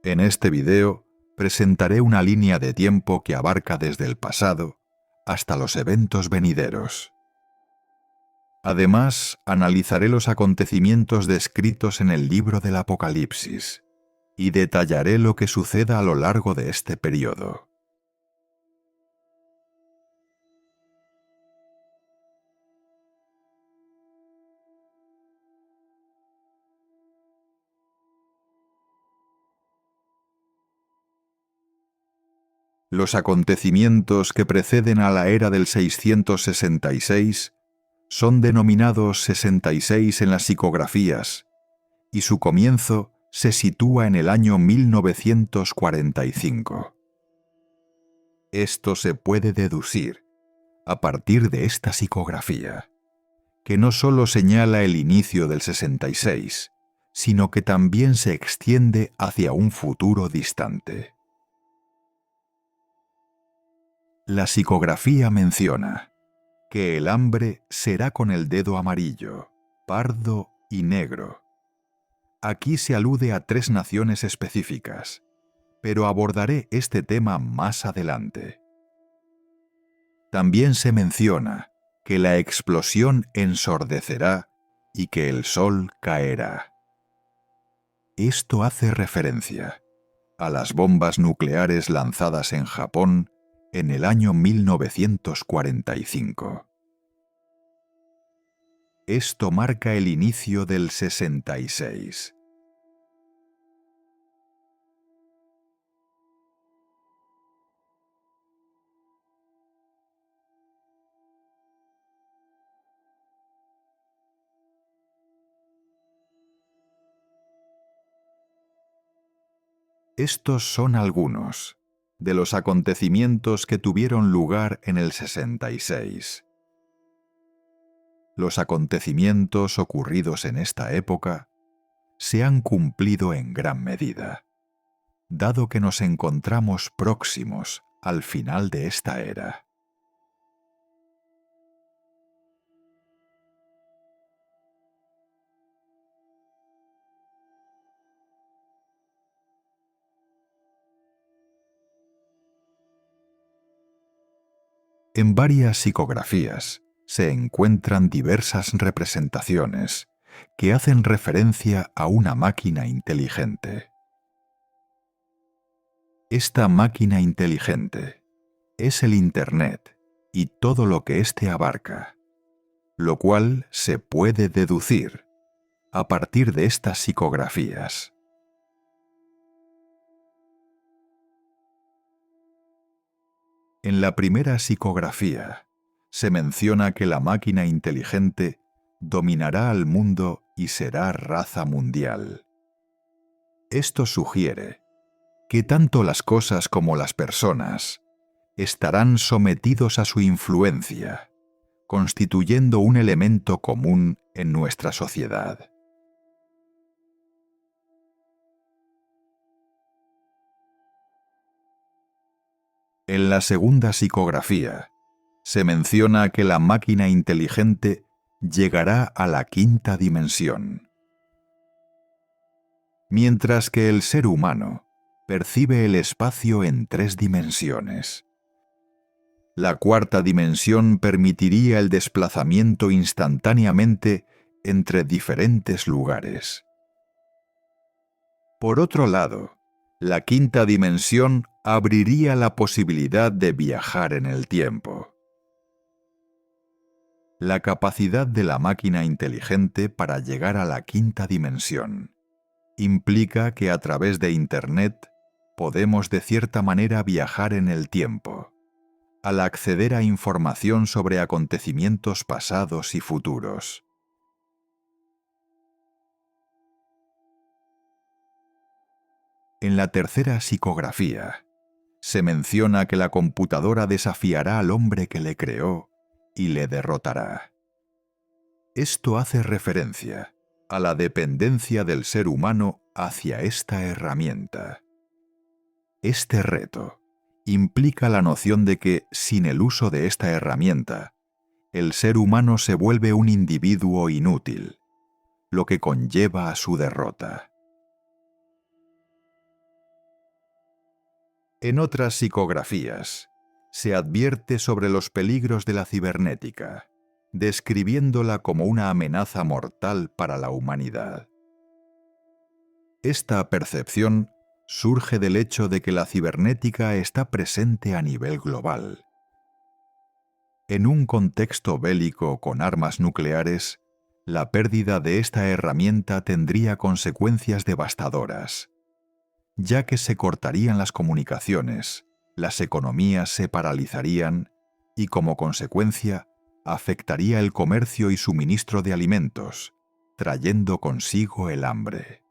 En este video presentaré una línea de tiempo que abarca desde el pasado hasta los eventos venideros. Además, analizaré los acontecimientos descritos en el libro del Apocalipsis y detallaré lo que suceda a lo largo de este periodo. Los acontecimientos que preceden a la era del 666 son denominados 66 en las psicografías, y su comienzo se sitúa en el año 1945. Esto se puede deducir, a partir de esta psicografía, que no solo señala el inicio del 66, sino que también se extiende hacia un futuro distante. La psicografía menciona que el hambre será con el dedo amarillo, pardo y negro. Aquí se alude a 3 naciones específicas, pero abordaré este tema más adelante. También se menciona que la explosión ensordecerá y que el sol caerá. Esto hace referencia a las bombas nucleares lanzadas en Japón en el año 1945. Esto marca el inicio del 66. Estos son algunos de los acontecimientos que tuvieron lugar en el 66. Los acontecimientos ocurridos en esta época se han cumplido en gran medida, dado que nos encontramos próximos al final de esta era. En varias psicografías se encuentran diversas representaciones que hacen referencia a una máquina inteligente. Esta máquina inteligente es el Internet y todo lo que éste abarca, lo cual se puede deducir a partir de estas psicografías. En la primera psicografía se menciona que la máquina inteligente dominará al mundo y será raza mundial. Esto sugiere que tanto las cosas como las personas estarán sometidos a su influencia, constituyendo un elemento común en nuestra sociedad. En la segunda psicografía se menciona que la máquina inteligente llegará a la 5ª dimensión, mientras que el ser humano percibe el espacio en 3 dimensiones. La 4ª dimensión permitiría el desplazamiento instantáneamente entre diferentes lugares. Por otro lado, la 5ª dimensión abriría la posibilidad de viajar en el tiempo. La capacidad de la máquina inteligente para llegar a la 5ª dimensión implica que a través de Internet podemos de cierta manera viajar en el tiempo, al acceder a información sobre acontecimientos pasados y futuros. En la tercera psicografía se menciona que la computadora desafiará al hombre que le creó y le derrotará. Esto hace referencia a la dependencia del ser humano hacia esta herramienta. Este reto implica la noción de que, sin el uso de esta herramienta, el ser humano se vuelve un individuo inútil, lo que conlleva a su derrota. En otras psicografías, se advierte sobre los peligros de la cibernética, describiéndola como una amenaza mortal para la humanidad. Esta percepción surge del hecho de que la cibernética está presente a nivel global. En un contexto bélico con armas nucleares, la pérdida de esta herramienta tendría consecuencias devastadoras, ya que se cortarían las comunicaciones, las economías se paralizarían y, como consecuencia, afectaría el comercio y suministro de alimentos, trayendo consigo el hambre.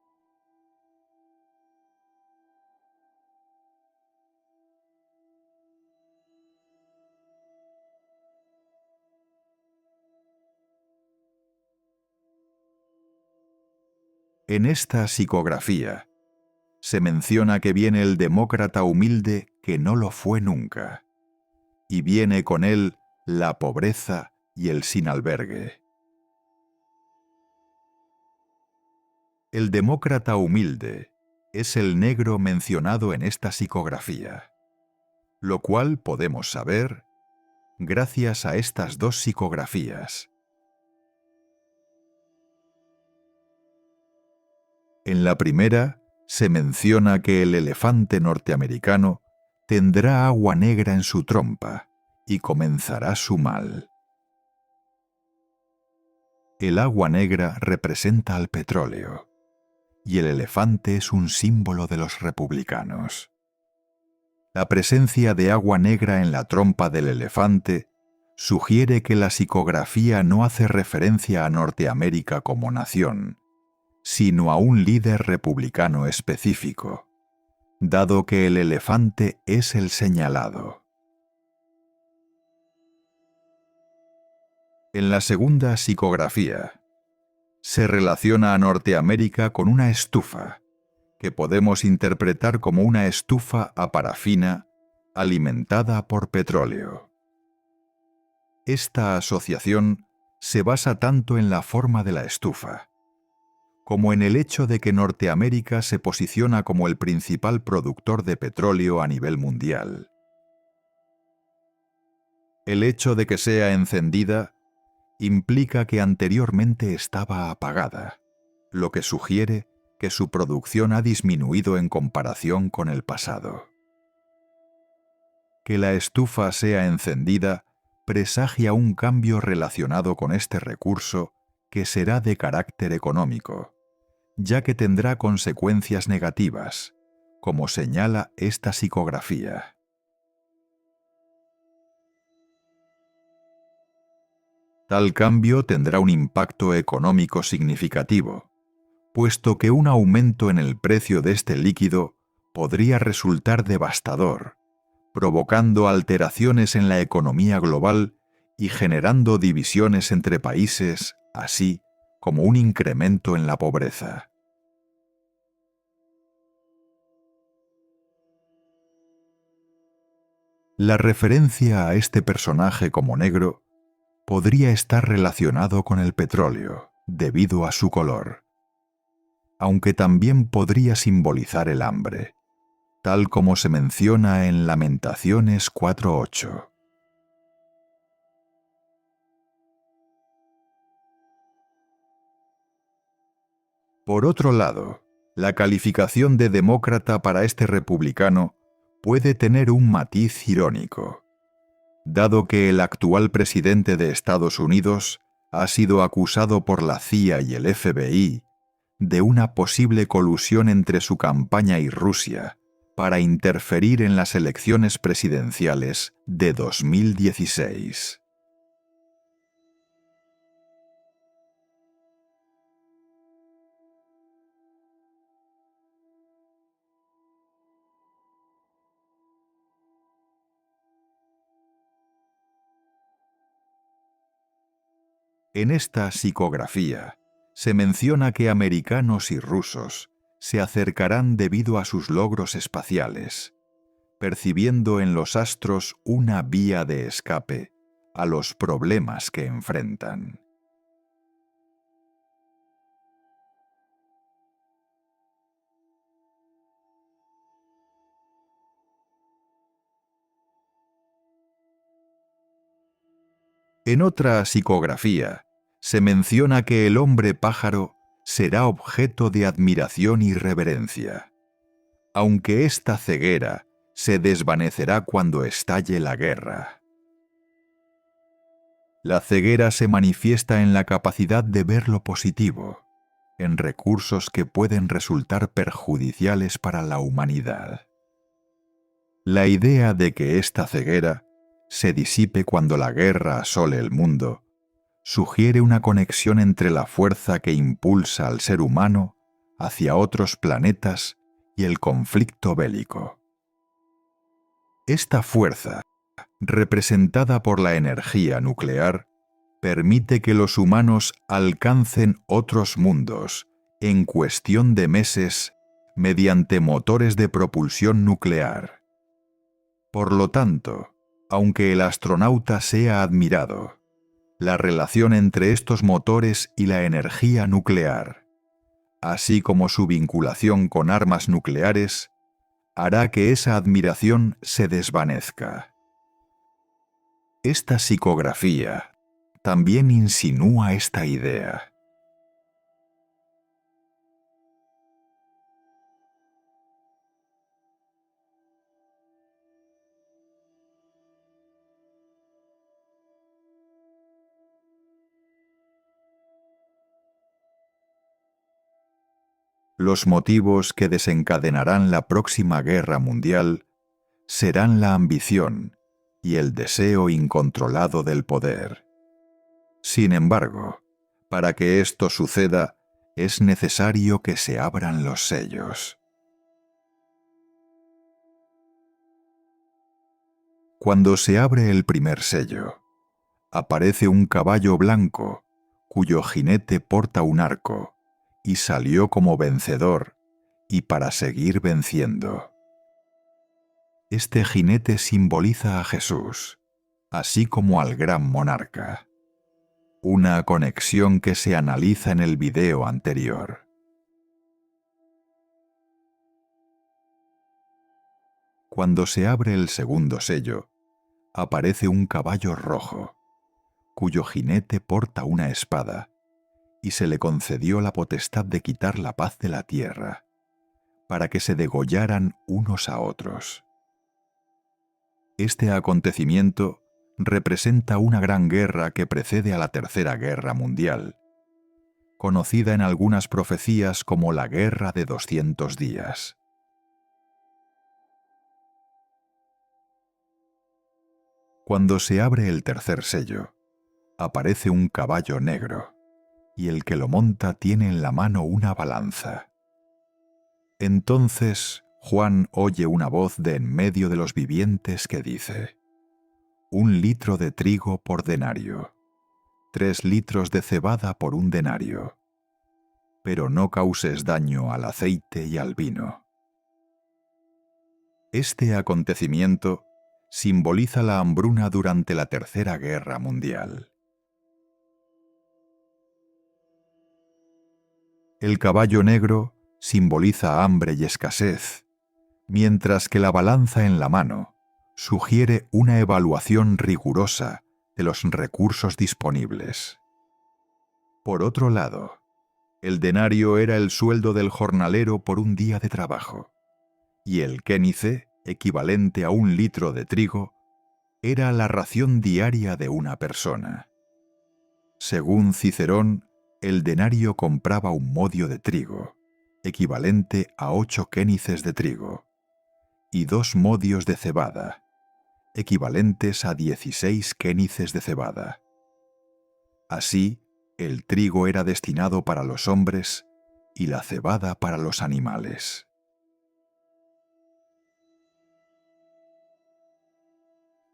En esta psicografía, se menciona que viene el demócrata humilde que no lo fue nunca, y viene con él la pobreza y el sin albergue. El demócrata humilde es el negro mencionado en esta psicografía, lo cual podemos saber gracias a estas dos psicografías. En la primera, se menciona que el elefante norteamericano tendrá agua negra en su trompa y comenzará su mal. El agua negra representa al petróleo, y el elefante es un símbolo de los republicanos. La presencia de agua negra en la trompa del elefante sugiere que la psicografía no hace referencia a Norteamérica como nación, sino a un líder republicano específico, dado que el elefante es el señalado. En la segunda psicografía, se relaciona a Norteamérica con una estufa, que podemos interpretar como una estufa a parafina alimentada por petróleo. Esta asociación se basa tanto en la forma de la estufa, como en el hecho de que Norteamérica se posiciona como el principal productor de petróleo a nivel mundial. El hecho de que sea encendida implica que anteriormente estaba apagada, lo que sugiere que su producción ha disminuido en comparación con el pasado. Que la estufa sea encendida presagia un cambio relacionado con este recurso que será de carácter económico, ya que tendrá consecuencias negativas, como señala esta psicografía. Tal cambio tendrá un impacto económico significativo, puesto que un aumento en el precio de este líquido podría resultar devastador, provocando alteraciones en la economía global y generando divisiones entre países, así como un incremento en la pobreza. La referencia a este personaje como negro podría estar relacionado con el petróleo, debido a su color, aunque también podría simbolizar el hambre, tal como se menciona en Lamentaciones 4:8. Por otro lado, la calificación de demócrata para este republicano puede tener un matiz irónico, dado que el actual presidente de Estados Unidos ha sido acusado por la CIA y el FBI de una posible colusión entre su campaña y Rusia para interferir en las elecciones presidenciales de 2016. En esta psicografía se menciona que americanos y rusos se acercarán debido a sus logros espaciales, percibiendo en los astros una vía de escape a los problemas que enfrentan. En otra psicografía, se menciona que el hombre pájaro será objeto de admiración y reverencia, aunque esta ceguera se desvanecerá cuando estalle la guerra. La ceguera se manifiesta en la capacidad de ver lo positivo, en recursos que pueden resultar perjudiciales para la humanidad. La idea de que esta ceguera se disipe cuando la guerra asole el mundo sugiere una conexión entre la fuerza que impulsa al ser humano hacia otros planetas y el conflicto bélico. Esta fuerza, representada por la energía nuclear, permite que los humanos alcancen otros mundos en cuestión de meses mediante motores de propulsión nuclear. Por lo tanto, aunque el astronauta sea admirado, la relación entre estos motores y la energía nuclear, así como su vinculación con armas nucleares, hará que esa admiración se desvanezca. Esta psicografía también insinúa esta idea. Los motivos que desencadenarán la próxima guerra mundial serán la ambición y el deseo incontrolado del poder. Sin embargo, para que esto suceda, es necesario que se abran los sellos. Cuando se abre el primer sello, aparece un caballo blanco, cuyo jinete porta un arco, y salió como vencedor, y para seguir venciendo. Este jinete simboliza a Jesús, así como al gran monarca. Una conexión que se analiza en el video anterior. Cuando se abre el segundo sello, aparece un caballo rojo, cuyo jinete porta una espada, y se le concedió la potestad de quitar la paz de la tierra, para que se degollaran unos a otros. Este acontecimiento representa una gran guerra que precede a la Tercera Guerra Mundial, conocida en algunas profecías como la Guerra de 200 días. Cuando se abre el tercer sello, aparece un caballo negro, y el que lo monta tiene en la mano una balanza. Entonces Juan oye una voz de en medio de los vivientes que dice: 1 litro de trigo por denario, 3 litros de cebada por 1 denario, pero no causes daño al aceite y al vino. Este acontecimiento simboliza la hambruna durante la Tercera Guerra Mundial. El caballo negro simboliza hambre y escasez, mientras que la balanza en la mano sugiere una evaluación rigurosa de los recursos disponibles. Por otro lado, el denario era el sueldo del jornalero por un día de trabajo, y el quénice, equivalente a 1 litro de trigo, era la ración diaria de una persona. Según Cicerón, el denario compraba 1 modio de trigo, equivalente a 8 quénices de trigo, y 2 modios de cebada, equivalentes a 16 quénices de cebada. Así, el trigo era destinado para los hombres y la cebada para los animales.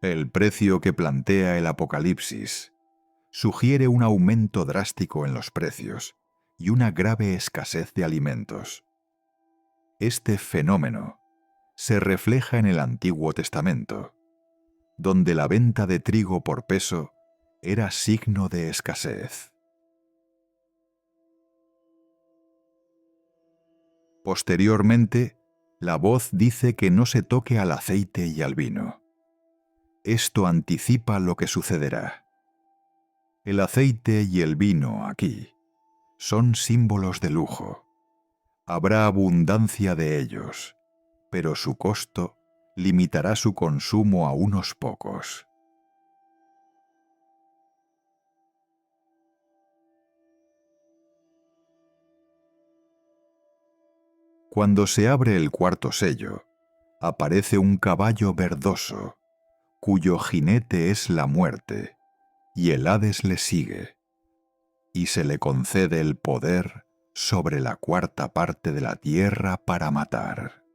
El precio que plantea el Apocalipsis sugiere un aumento drástico en los precios y una grave escasez de alimentos. Este fenómeno se refleja en el Antiguo Testamento, donde la venta de trigo por peso era signo de escasez. Posteriormente, la voz dice que no se toque al aceite y al vino. Esto anticipa lo que sucederá. El aceite y el vino aquí son símbolos de lujo. Habrá abundancia de ellos, pero su costo limitará su consumo a unos pocos. Cuando se abre el cuarto sello, aparece un caballo verdoso, cuyo jinete es la muerte, y el Hades le sigue, y se le concede el poder sobre la cuarta parte de la tierra para matar.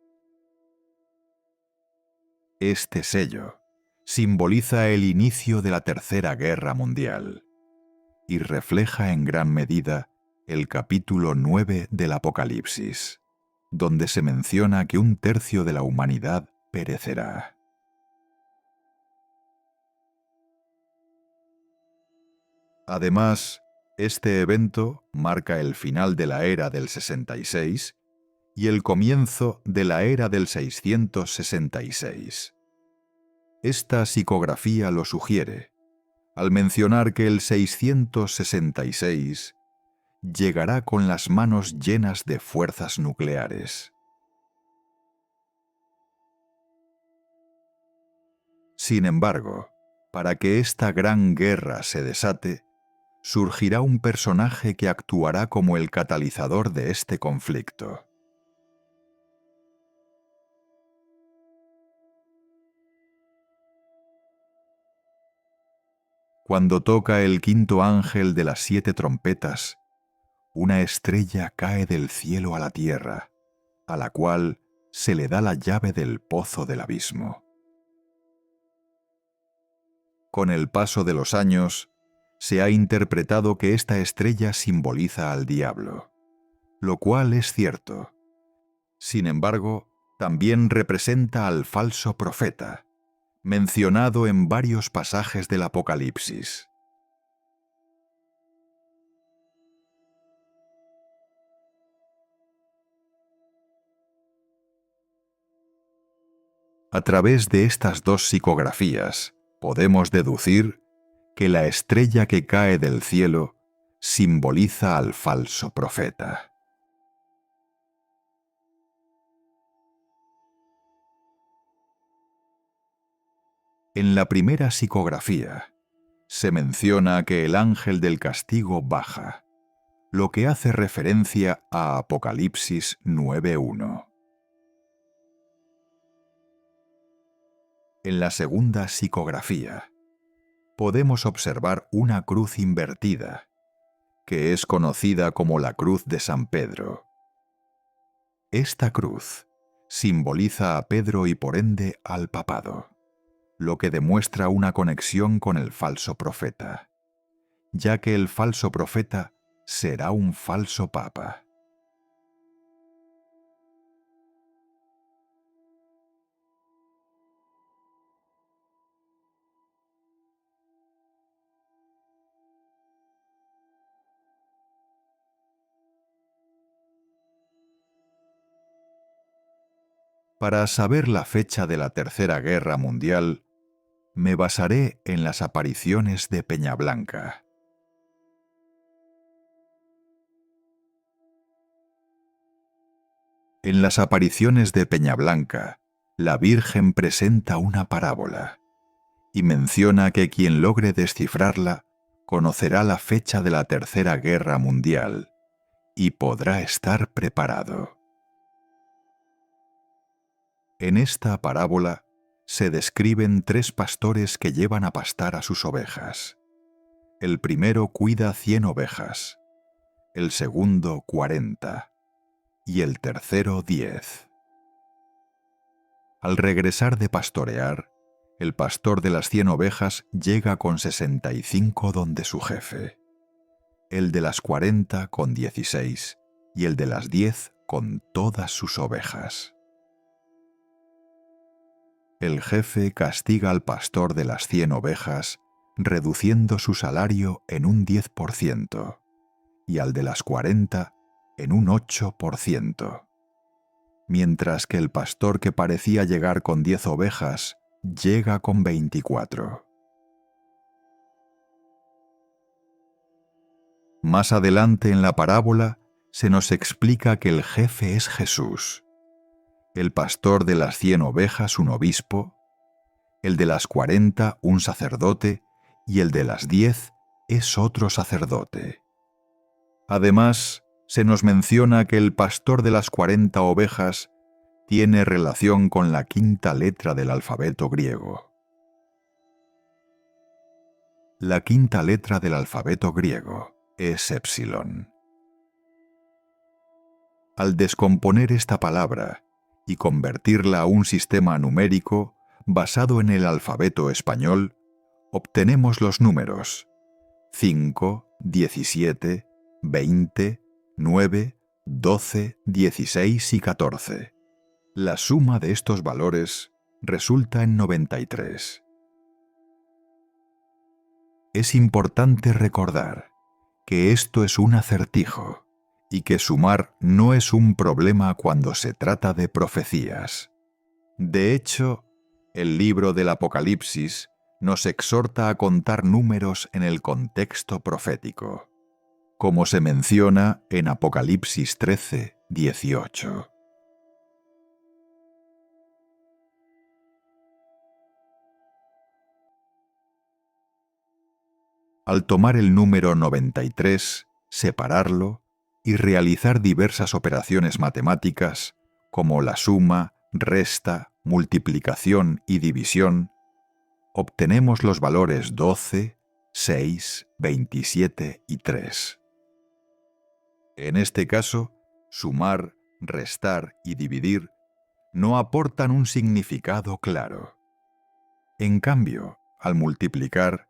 Este sello simboliza el inicio de la Tercera Guerra Mundial y refleja en gran medida el capítulo 9 del Apocalipsis, donde se menciona que 1/3 de la humanidad perecerá. Además, este evento marca el final de la era del 66 y el comienzo de la era del 666. Esta psicografía lo sugiere, al mencionar que el 666 llegará con las manos llenas de fuerzas nucleares. Sin embargo, para que esta gran guerra se desate, surgirá un personaje que actuará como el catalizador de este conflicto. Cuando toca el quinto ángel de las 7 trompetas, una estrella cae del cielo a la tierra, a la cual se le da la llave del pozo del abismo. Con el paso de los años, se ha interpretado que esta estrella simboliza al diablo, lo cual es cierto. Sin embargo, también representa al falso profeta, mencionado en varios pasajes del Apocalipsis. A través de estas dos psicografías, podemos deducir que la estrella que cae del cielo simboliza al falso profeta. En la primera psicografía, se menciona que el ángel del castigo baja, lo que hace referencia a Apocalipsis 9:1. En la segunda psicografía, podemos observar una cruz invertida, que es conocida como la cruz de San Pedro. Esta cruz simboliza a Pedro y por ende al papado, lo que demuestra una conexión con el falso profeta, ya que el falso profeta será un falso papa. Para saber la fecha de la Tercera Guerra Mundial, me basaré en las apariciones de Peñablanca. En las apariciones de Peñablanca, la Virgen presenta una parábola y menciona que quien logre descifrarla conocerá la fecha de la Tercera Guerra Mundial y podrá estar preparado. En esta parábola se describen 3 pastores que llevan a pastar a sus ovejas. El primero cuida 100 ovejas, el segundo 40 y el tercero 10. Al regresar de pastorear, el pastor de las 100 ovejas llega con 65 donde su jefe, el de las 40 con 16 y el de las 10 con todas sus ovejas. El jefe castiga al pastor de las 100 ovejas, reduciendo su salario en un 10% y al de las 40 en un 8%, mientras que el pastor que parecía llegar con 10 ovejas llega con 24. Más adelante en la parábola se nos explica que el jefe es Jesús, el pastor de las 100 ovejas un obispo, el de las 40 un sacerdote y el de las 10 es otro sacerdote. Además, se nos menciona que el pastor de las 40 ovejas tiene relación con la quinta letra del alfabeto griego. La quinta letra del alfabeto griego es épsilon. Al descomponer esta palabra y convertirla a un sistema numérico basado en el alfabeto español, obtenemos los números 5, 17, 20, 9, 12, 16 y 14. La suma de estos valores resulta en 93. Es importante recordar que esto es un acertijo y que sumar no es un problema cuando se trata de profecías. De hecho, el libro del Apocalipsis nos exhorta a contar números en el contexto profético, como se menciona en Apocalipsis 13, 18. Al tomar el número 93, separarlo y realizar diversas operaciones matemáticas como la suma, resta, multiplicación y división, obtenemos los valores 12, 6, 27 y 3. En este caso, sumar, restar y dividir no aportan un significado claro. En cambio, al multiplicar,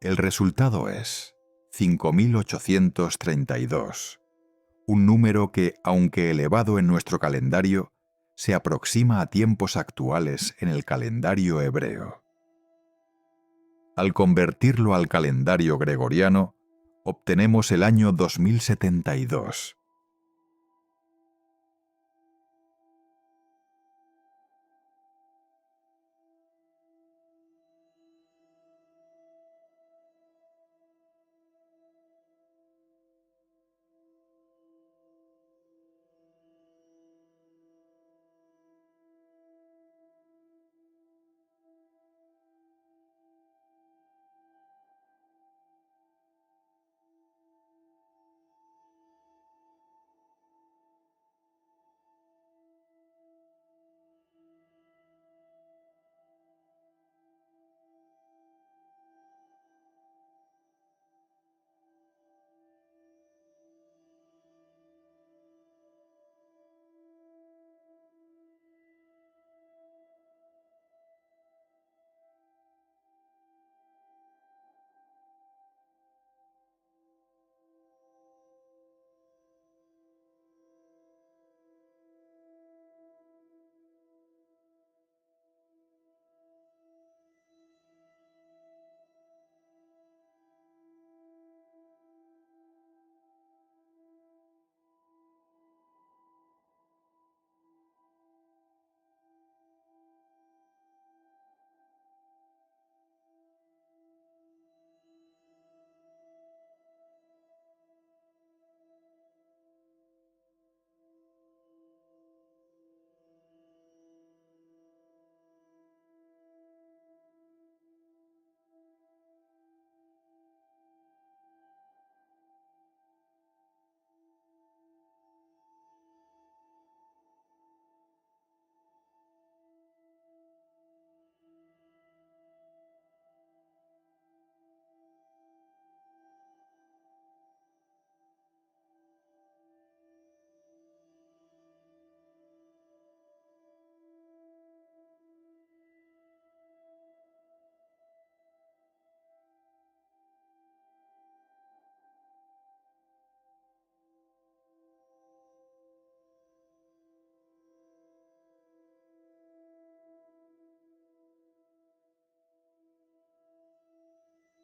el resultado es 5.832, un número que, aunque elevado en nuestro calendario, se aproxima a tiempos actuales en el calendario hebreo. Al convertirlo al calendario gregoriano, obtenemos el año 2072.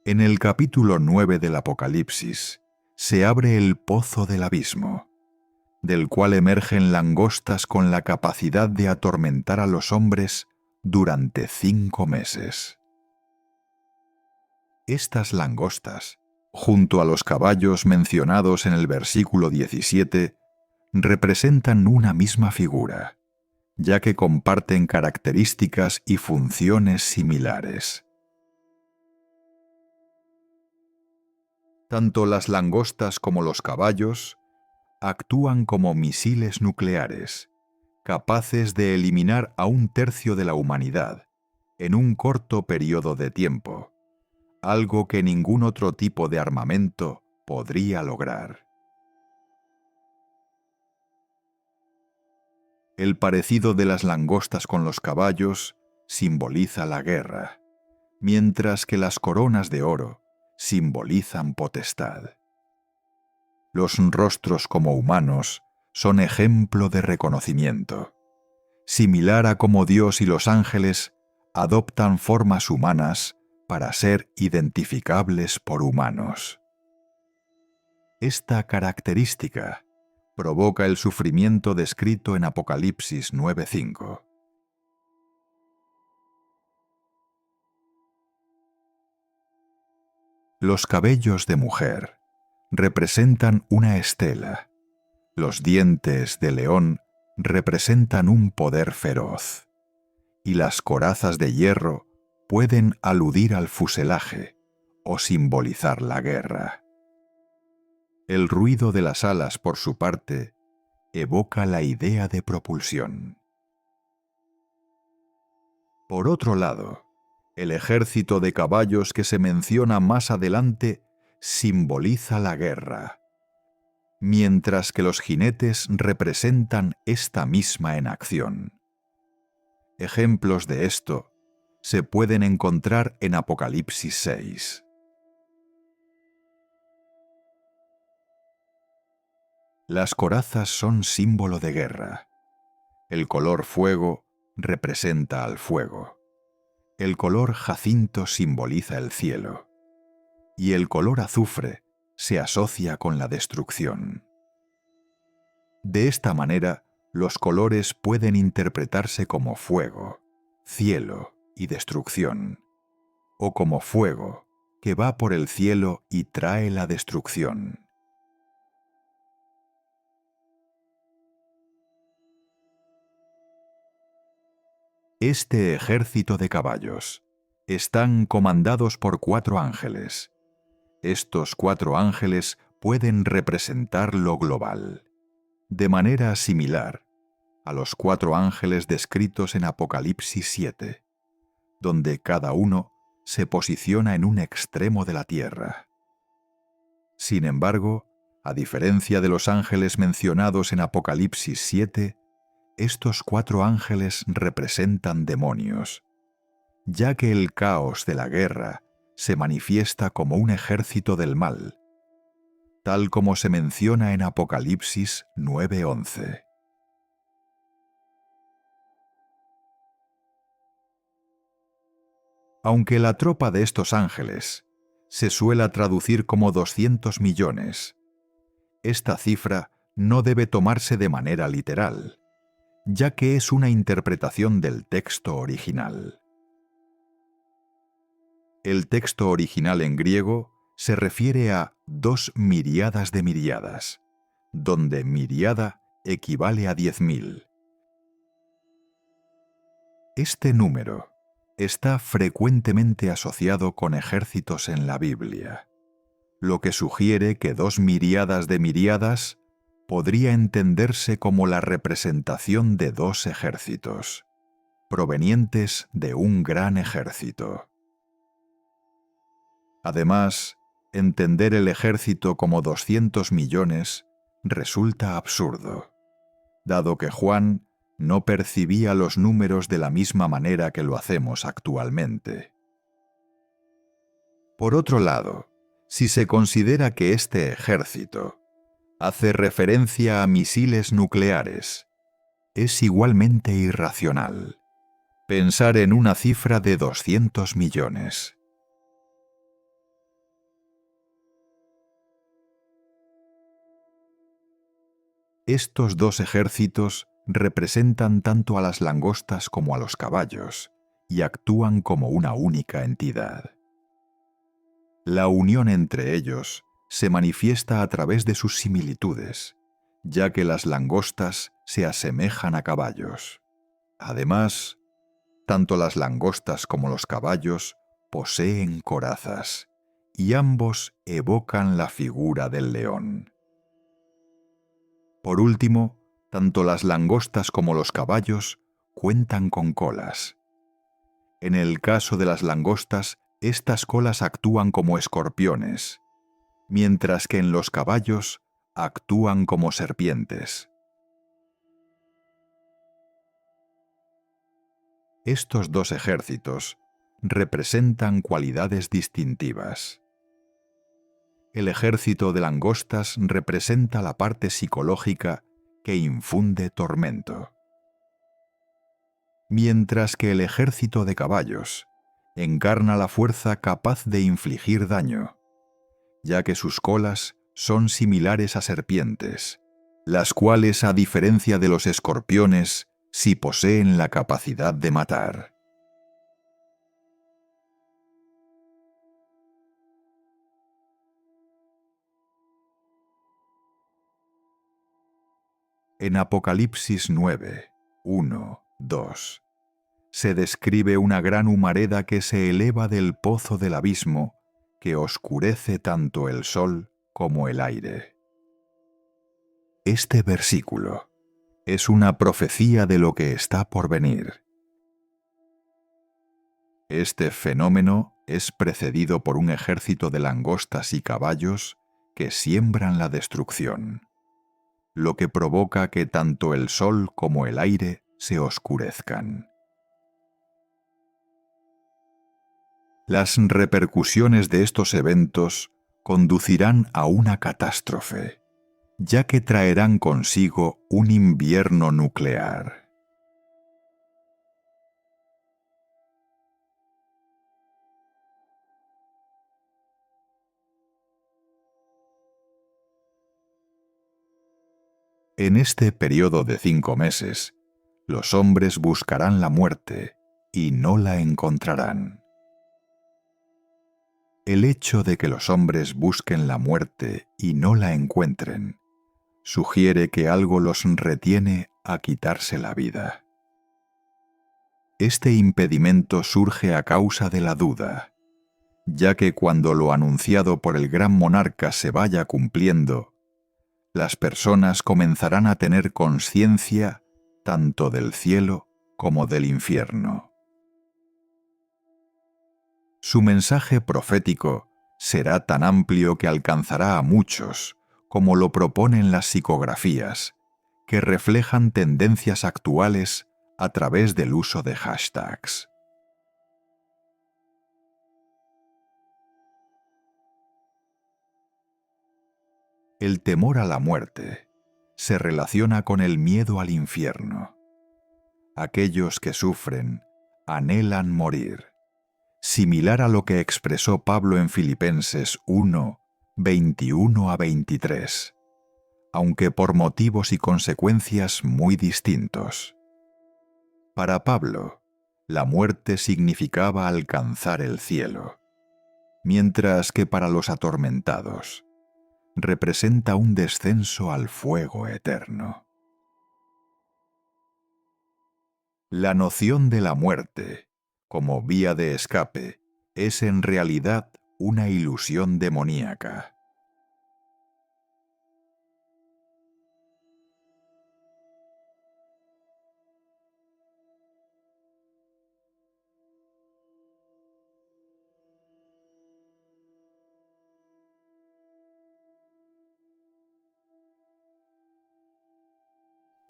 En el capítulo 9 del Apocalipsis se abre el pozo del abismo, del cual emergen langostas con la capacidad de atormentar a los hombres durante 5 meses. Estas langostas junto a los caballos mencionados en el versículo 17, representan una misma figura, ya que comparten características y funciones similares. Tanto las langostas como los caballos actúan como misiles nucleares, capaces de eliminar a 1/3 de la humanidad en un corto periodo de tiempo, algo que ningún otro tipo de armamento podría lograr. El parecido de las langostas con los caballos simboliza la guerra, mientras que las coronas de oro simbolizan potestad. Los rostros como humanos son ejemplo de reconocimiento, similar a cómo Dios y los ángeles adoptan formas humanas para ser identificables por humanos. Esta característica provoca el sufrimiento descrito en Apocalipsis 9:5. Los cabellos de mujer representan una estela. Los dientes de león representan un poder feroz. Y las corazas de hierro pueden aludir al fuselaje o simbolizar la guerra. El ruido de las alas, por su parte, evoca la idea de propulsión. Por otro lado, el ejército de caballos que se menciona más adelante simboliza la guerra, mientras que los jinetes representan esta misma en acción. Ejemplos de esto se pueden encontrar en Apocalipsis 6. Las corazas son símbolo de guerra. El color fuego representa al fuego. El color jacinto simboliza el cielo. Y el color azufre se asocia con la destrucción. De esta manera, los colores pueden interpretarse como fuego, cielo y destrucción, o como fuego que va por el cielo y trae la destrucción. Este ejército de caballos están comandados por 4 ángeles. Estos 4 ángeles pueden representar lo global, de manera similar a los 4 ángeles descritos en Apocalipsis 7, donde cada uno se posiciona en un extremo de la tierra. Sin embargo, a diferencia de los ángeles mencionados en Apocalipsis 7, estos 4 ángeles representan demonios, ya que el caos de la guerra se manifiesta como un ejército del mal, tal como se menciona en Apocalipsis 9:11. Aunque la tropa de estos ángeles se suele traducir como 200 millones, esta cifra no debe tomarse de manera literal, ya que es una interpretación del texto original. El texto original en griego se refiere a 2 miriadas de miriadas, donde miriada equivale a 10.000. Este número está frecuentemente asociado con ejércitos en la Biblia, lo que sugiere que 2 miriadas de miriadas podría entenderse como la representación de 2 ejércitos, provenientes de un gran ejército. Además, entender el ejército como 200 millones resulta absurdo, dado que Juan no percibía los números de la misma manera que lo hacemos actualmente. Por otro lado, si se considera que este ejército hace referencia a misiles nucleares, es igualmente irracional pensar en una cifra de 200 millones. Estos 2 ejércitos representan tanto a las langostas como a los caballos y actúan como una única entidad. La unión entre ellos se manifiesta a través de sus similitudes, ya que las langostas se asemejan a caballos. Además, tanto las langostas como los caballos poseen corazas, y ambos evocan la figura del león. Por último, tanto las langostas como los caballos cuentan con colas. En el caso de las langostas, estas colas actúan como escorpiones, mientras que en los caballos actúan como serpientes. Estos dos ejércitos representan cualidades distintivas. El ejército de langostas representa la parte psicológica que infunde tormento, mientras que el ejército de caballos encarna la fuerza capaz de infligir daño, ya que sus colas son similares a serpientes, las cuales, a diferencia de los escorpiones, sí poseen la capacidad de matar. En Apocalipsis 9, 1, 2, se describe una gran humareda que se eleva del pozo del abismo, que oscurece tanto el sol como el aire. Este versículo es una profecía de lo que está por venir. Este fenómeno es precedido por un ejército de langostas y caballos que siembran la destrucción, lo que provoca que tanto el sol como el aire se oscurezcan. Las repercusiones de estos eventos conducirán a una catástrofe, ya que traerán consigo un invierno nuclear. En este periodo de 5 meses, los hombres buscarán la muerte y no la encontrarán. El hecho de que los hombres busquen la muerte y no la encuentren sugiere que algo los retiene a quitarse la vida. Este impedimento surge a causa de la duda, ya que cuando lo anunciado por el gran monarca se vaya cumpliendo, las personas comenzarán a tener conciencia tanto del cielo como del infierno. Su mensaje profético será tan amplio que alcanzará a muchos, como lo proponen las psicografías, que reflejan tendencias actuales a través del uso de hashtags. El temor a la muerte se relaciona con el miedo al infierno. Aquellos que sufren anhelan morir, similar a lo que expresó Pablo en Filipenses 1, 21 a 23, aunque por motivos y consecuencias muy distintos. Para Pablo, la muerte significaba alcanzar el cielo, mientras que para los atormentados, representa un descenso al fuego eterno. La noción de la muerte, como vía de escape, es en realidad una ilusión demoníaca.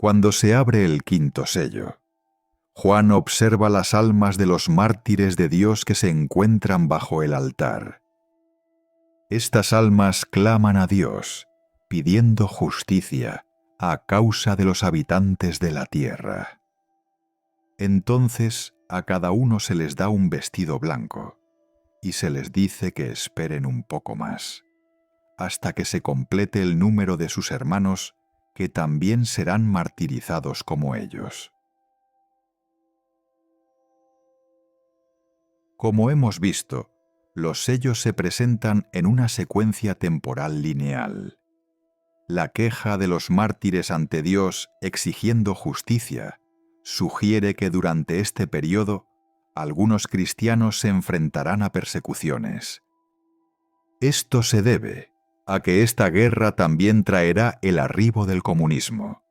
Cuando se abre el quinto sello, Juan observa las almas de los mártires de Dios que se encuentran bajo el altar. Estas almas claman a Dios, pidiendo justicia a causa de los habitantes de la tierra. Entonces a cada uno se les da un vestido blanco, y se les dice que esperen un poco más, hasta que se complete el número de sus hermanos que también serán martirizados como ellos. Como hemos visto, los sellos se presentan en una secuencia temporal lineal. La queja de los mártires ante Dios exigiendo justicia sugiere que durante este periodo algunos cristianos se enfrentarán a persecuciones. Esto se debe a que esta guerra también traerá el arribo del comunismo,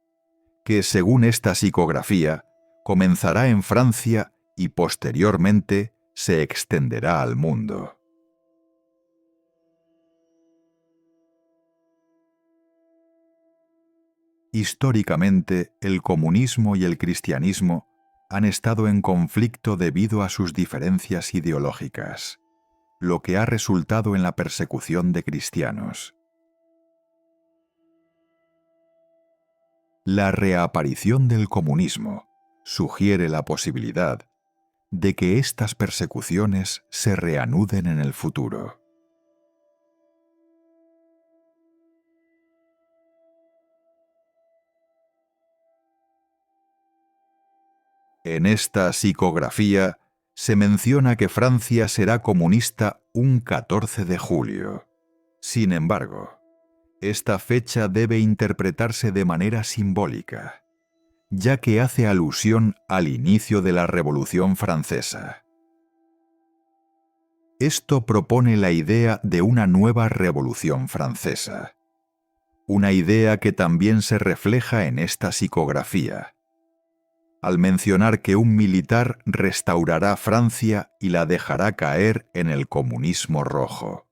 que según esta psicografía comenzará en Francia y posteriormente se extenderá al mundo. Históricamente, el comunismo y el cristianismo han estado en conflicto debido a sus diferencias ideológicas, lo que ha resultado en la persecución de cristianos. La reaparición del comunismo sugiere la posibilidad de que estas persecuciones se reanuden en el futuro. En esta psicografía se menciona que Francia será comunista un 14 de julio. Sin embargo, esta fecha debe interpretarse de manera simbólica, ya que hace alusión al inicio de la Revolución Francesa. Esto propone la idea de una nueva Revolución Francesa, una idea que también se refleja en esta psicografía, al mencionar que un militar restaurará Francia y la dejará caer en el comunismo rojo.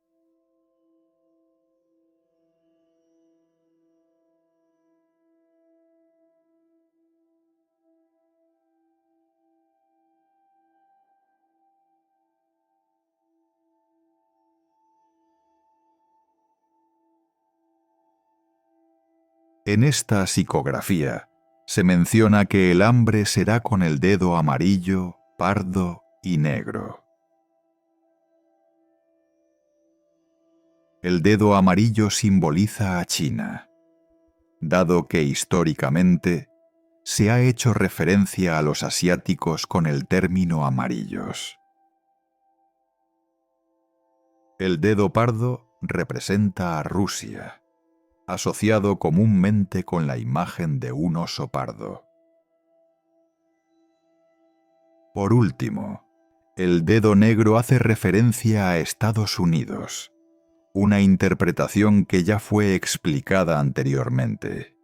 En esta psicografía se menciona que el hambre será con el dedo amarillo, pardo y negro. El dedo amarillo simboliza a China, dado que históricamente se ha hecho referencia a los asiáticos con el término amarillos. El dedo pardo representa a Rusia, asociado comúnmente con la imagen de un oso pardo. Por último, el dedo negro hace referencia a Estados Unidos, una interpretación que ya fue explicada anteriormente.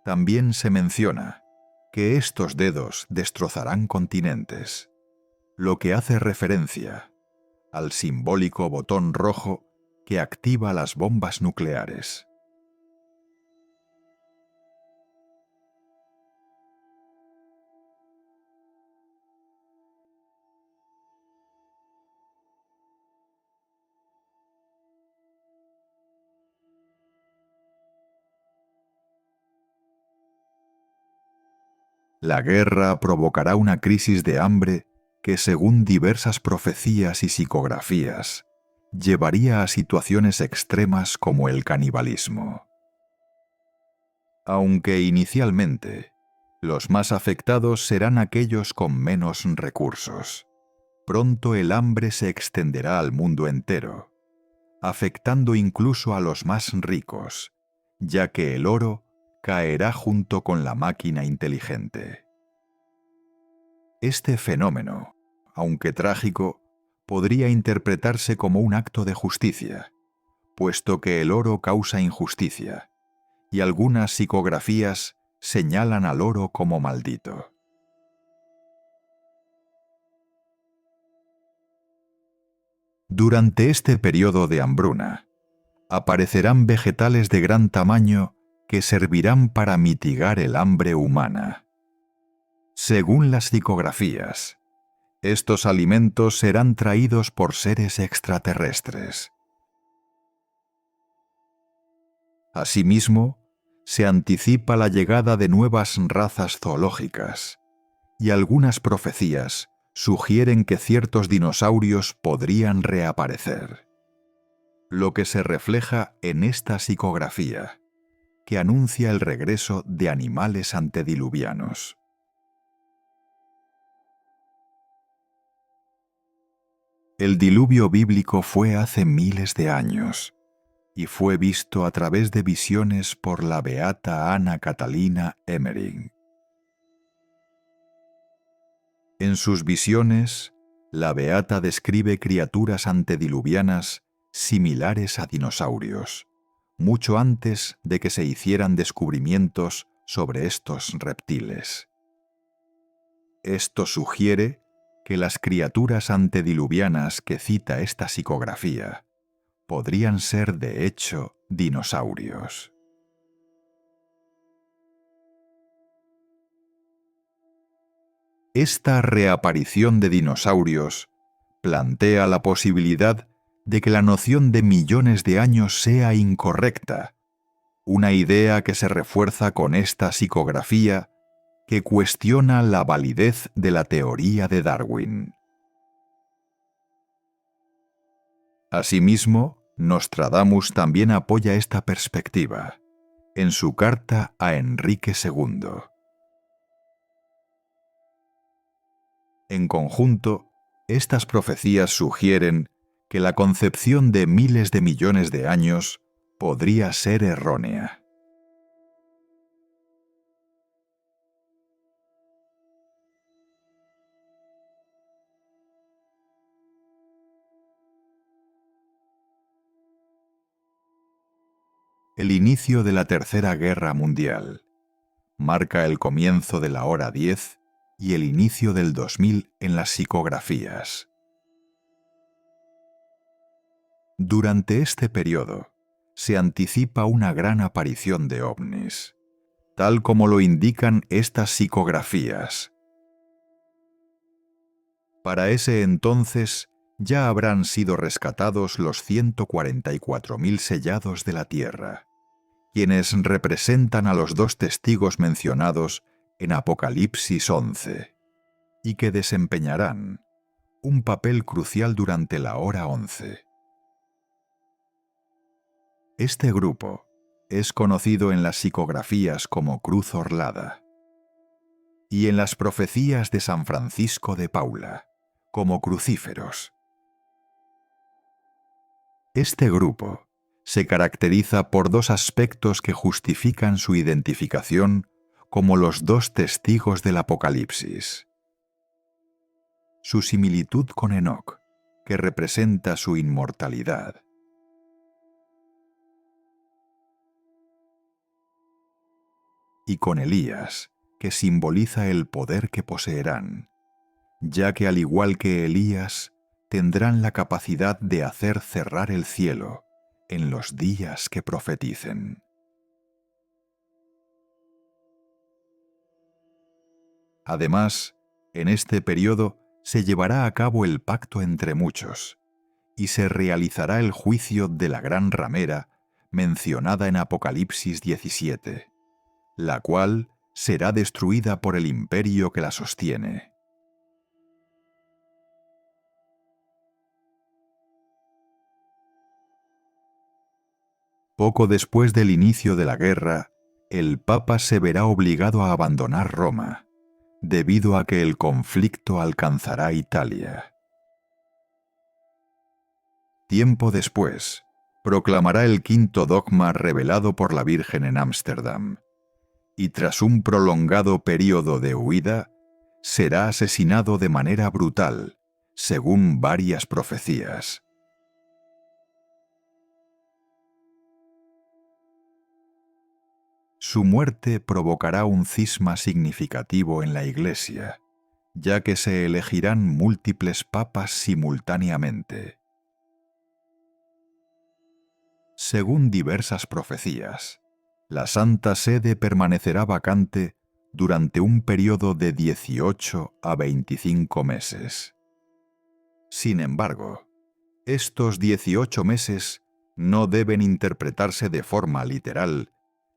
También se menciona que estos dedos destrozarán continentes, lo que hace referencia al simbólico botón rojo que activa las bombas nucleares. La guerra provocará una crisis de hambre que, según diversas profecías y psicografías, llevaría a situaciones extremas como el canibalismo. Aunque inicialmente los más afectados serán aquellos con menos recursos, pronto el hambre se extenderá al mundo entero, afectando incluso a los más ricos, ya que el oro caerá junto con la máquina inteligente. Este fenómeno, aunque trágico, podría interpretarse como un acto de justicia, puesto que el oro causa injusticia, y algunas psicografías señalan al oro como maldito. Durante este periodo de hambruna, aparecerán vegetales de gran tamaño que servirán para mitigar el hambre humana. Según las psicografías, estos alimentos serán traídos por seres extraterrestres. Asimismo, se anticipa la llegada de nuevas razas zoológicas, y algunas profecías sugieren que ciertos dinosaurios podrían reaparecer, lo que se refleja en esta psicografía, que anuncia el regreso de animales antediluvianos. El diluvio bíblico fue hace miles de años y fue visto a través de visiones por la beata Ana Catalina Emmering. En sus visiones, la beata describe criaturas antediluvianas similares a dinosaurios, mucho antes de que se hicieran descubrimientos sobre estos reptiles. Esto sugiere que las criaturas antediluvianas que cita esta psicografía podrían ser, de hecho, dinosaurios. Esta reaparición de dinosaurios plantea la posibilidad de que la noción de millones de años sea incorrecta, una idea que se refuerza con esta psicografía que cuestiona la validez de la teoría de Darwin. Asimismo, Nostradamus también apoya esta perspectiva en su carta a Enrique II. En conjunto, estas profecías sugieren que la concepción de miles de millones de años podría ser errónea. El inicio de la Tercera Guerra Mundial marca el comienzo de la hora 10 y el inicio del 2000 en las psicografías. Durante este periodo, se anticipa una gran aparición de ovnis, tal como lo indican estas psicografías. Para ese entonces, ya habrán sido rescatados los 144.000 sellados de la Tierra, quienes representan a los dos testigos mencionados en Apocalipsis 11, y que desempeñarán un papel crucial durante la hora 11. Este grupo es conocido en las psicografías como Cruz Orlada y en las profecías de San Francisco de Paula como crucíferos. Este grupo se caracteriza por dos aspectos que justifican su identificación como los dos testigos del Apocalipsis. Su similitud con Enoc, que representa su inmortalidad, y con Elías, que simboliza el poder que poseerán, ya que al igual que Elías, tendrán la capacidad de hacer cerrar el cielo en los días que profeticen. Además, en este periodo se llevará a cabo el pacto entre muchos, y se realizará el juicio de la gran ramera mencionada en Apocalipsis 17, la cual será destruida por el imperio que la sostiene. Poco después del inicio de la guerra, el Papa se verá obligado a abandonar Roma, debido a que el conflicto alcanzará Italia. Tiempo después, proclamará el quinto dogma revelado por la Virgen en Ámsterdam, y tras un prolongado período de huida, será asesinado de manera brutal, según varias profecías. Su muerte provocará un cisma significativo en la Iglesia, ya que se elegirán múltiples papas simultáneamente. Según diversas profecías, la Santa Sede permanecerá vacante durante un periodo de 18 a 25 meses. Sin embargo, estos 18 meses no deben interpretarse de forma literal,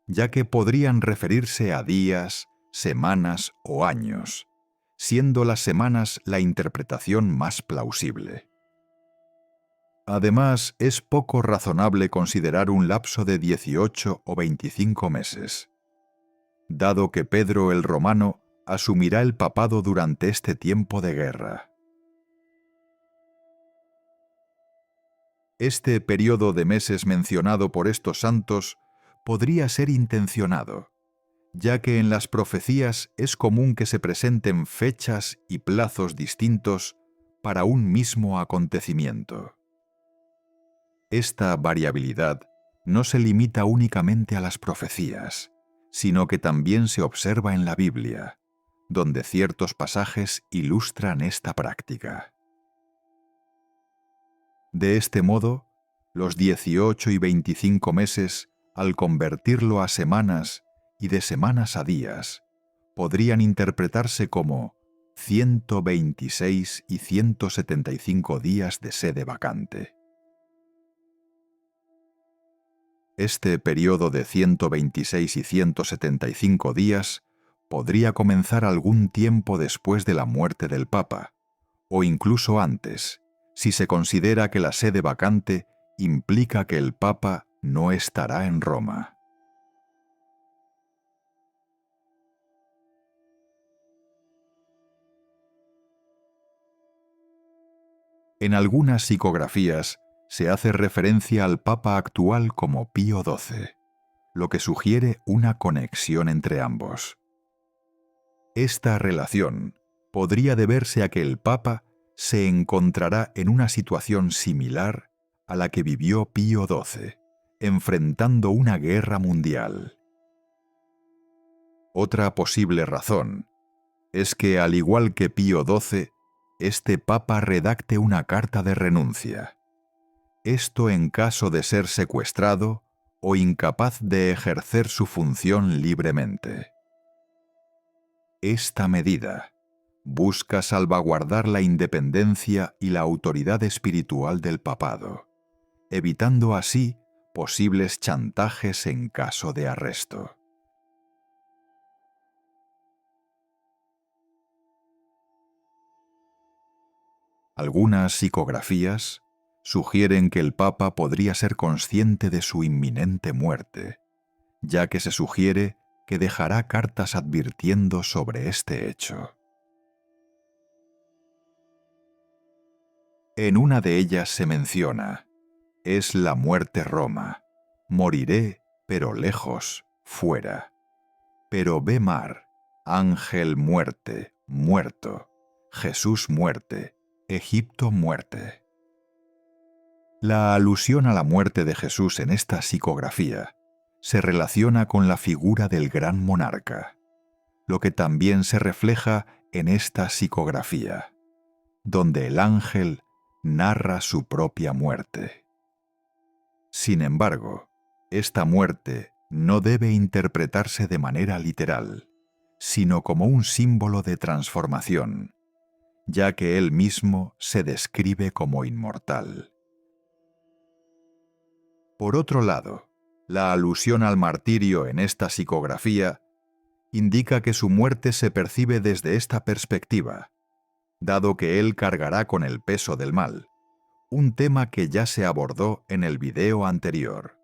ya que podrían referirse a días, semanas o años, siendo las semanas la interpretación más plausible. Además, es poco razonable considerar un lapso de 18 o 25 meses, dado que Pedro el Romano asumirá el papado durante este tiempo de guerra. Este periodo de meses mencionado por estos santos podría ser intencionado, ya que en las profecías es común que se presenten fechas y plazos distintos para un mismo acontecimiento. Esta variabilidad no se limita únicamente a las profecías, sino que también se observa en la Biblia, donde ciertos pasajes ilustran esta práctica. De este modo, los 18 y 25 meses, al convertirlo a semanas y de semanas a días, podrían interpretarse como 126 y 175 días de sede vacante. Este periodo de 126 y 175 días podría comenzar algún tiempo después de la muerte del Papa, o incluso antes, si se considera que la sede vacante implica que el Papa no estará en Roma. En algunas psicografías se hace referencia al Papa actual como Pío XII, lo que sugiere una conexión entre ambos. Esta relación podría deberse a que el Papa se encontrará en una situación similar a la que vivió Pío XII, enfrentando una guerra mundial. Otra posible razón es que, al igual que Pío XII, este Papa redacte una carta de renuncia. Esto en caso de ser secuestrado o incapaz de ejercer su función libremente. Esta medida busca salvaguardar la independencia y la autoridad espiritual del papado, evitando así posibles chantajes en caso de arresto. Algunas psicografías sugieren que el Papa podría ser consciente de su inminente muerte, ya que se sugiere que dejará cartas advirtiendo sobre este hecho. En una de ellas se menciona: «Es la muerte Roma, moriré, pero lejos, fuera. Pero ve mar, ángel muerte, muerto, Jesús muerte, Egipto muerte». La alusión a la muerte de Jesús en esta psicografía se relaciona con la figura del gran monarca, lo que también se refleja en esta psicografía, donde el ángel narra su propia muerte. Sin embargo, esta muerte no debe interpretarse de manera literal, sino como un símbolo de transformación, ya que él mismo se describe como inmortal. Por otro lado, la alusión al martirio en esta psicografía indica que su muerte se percibe desde esta perspectiva, dado que él cargará con el peso del mal, un tema que ya se abordó en el video anterior.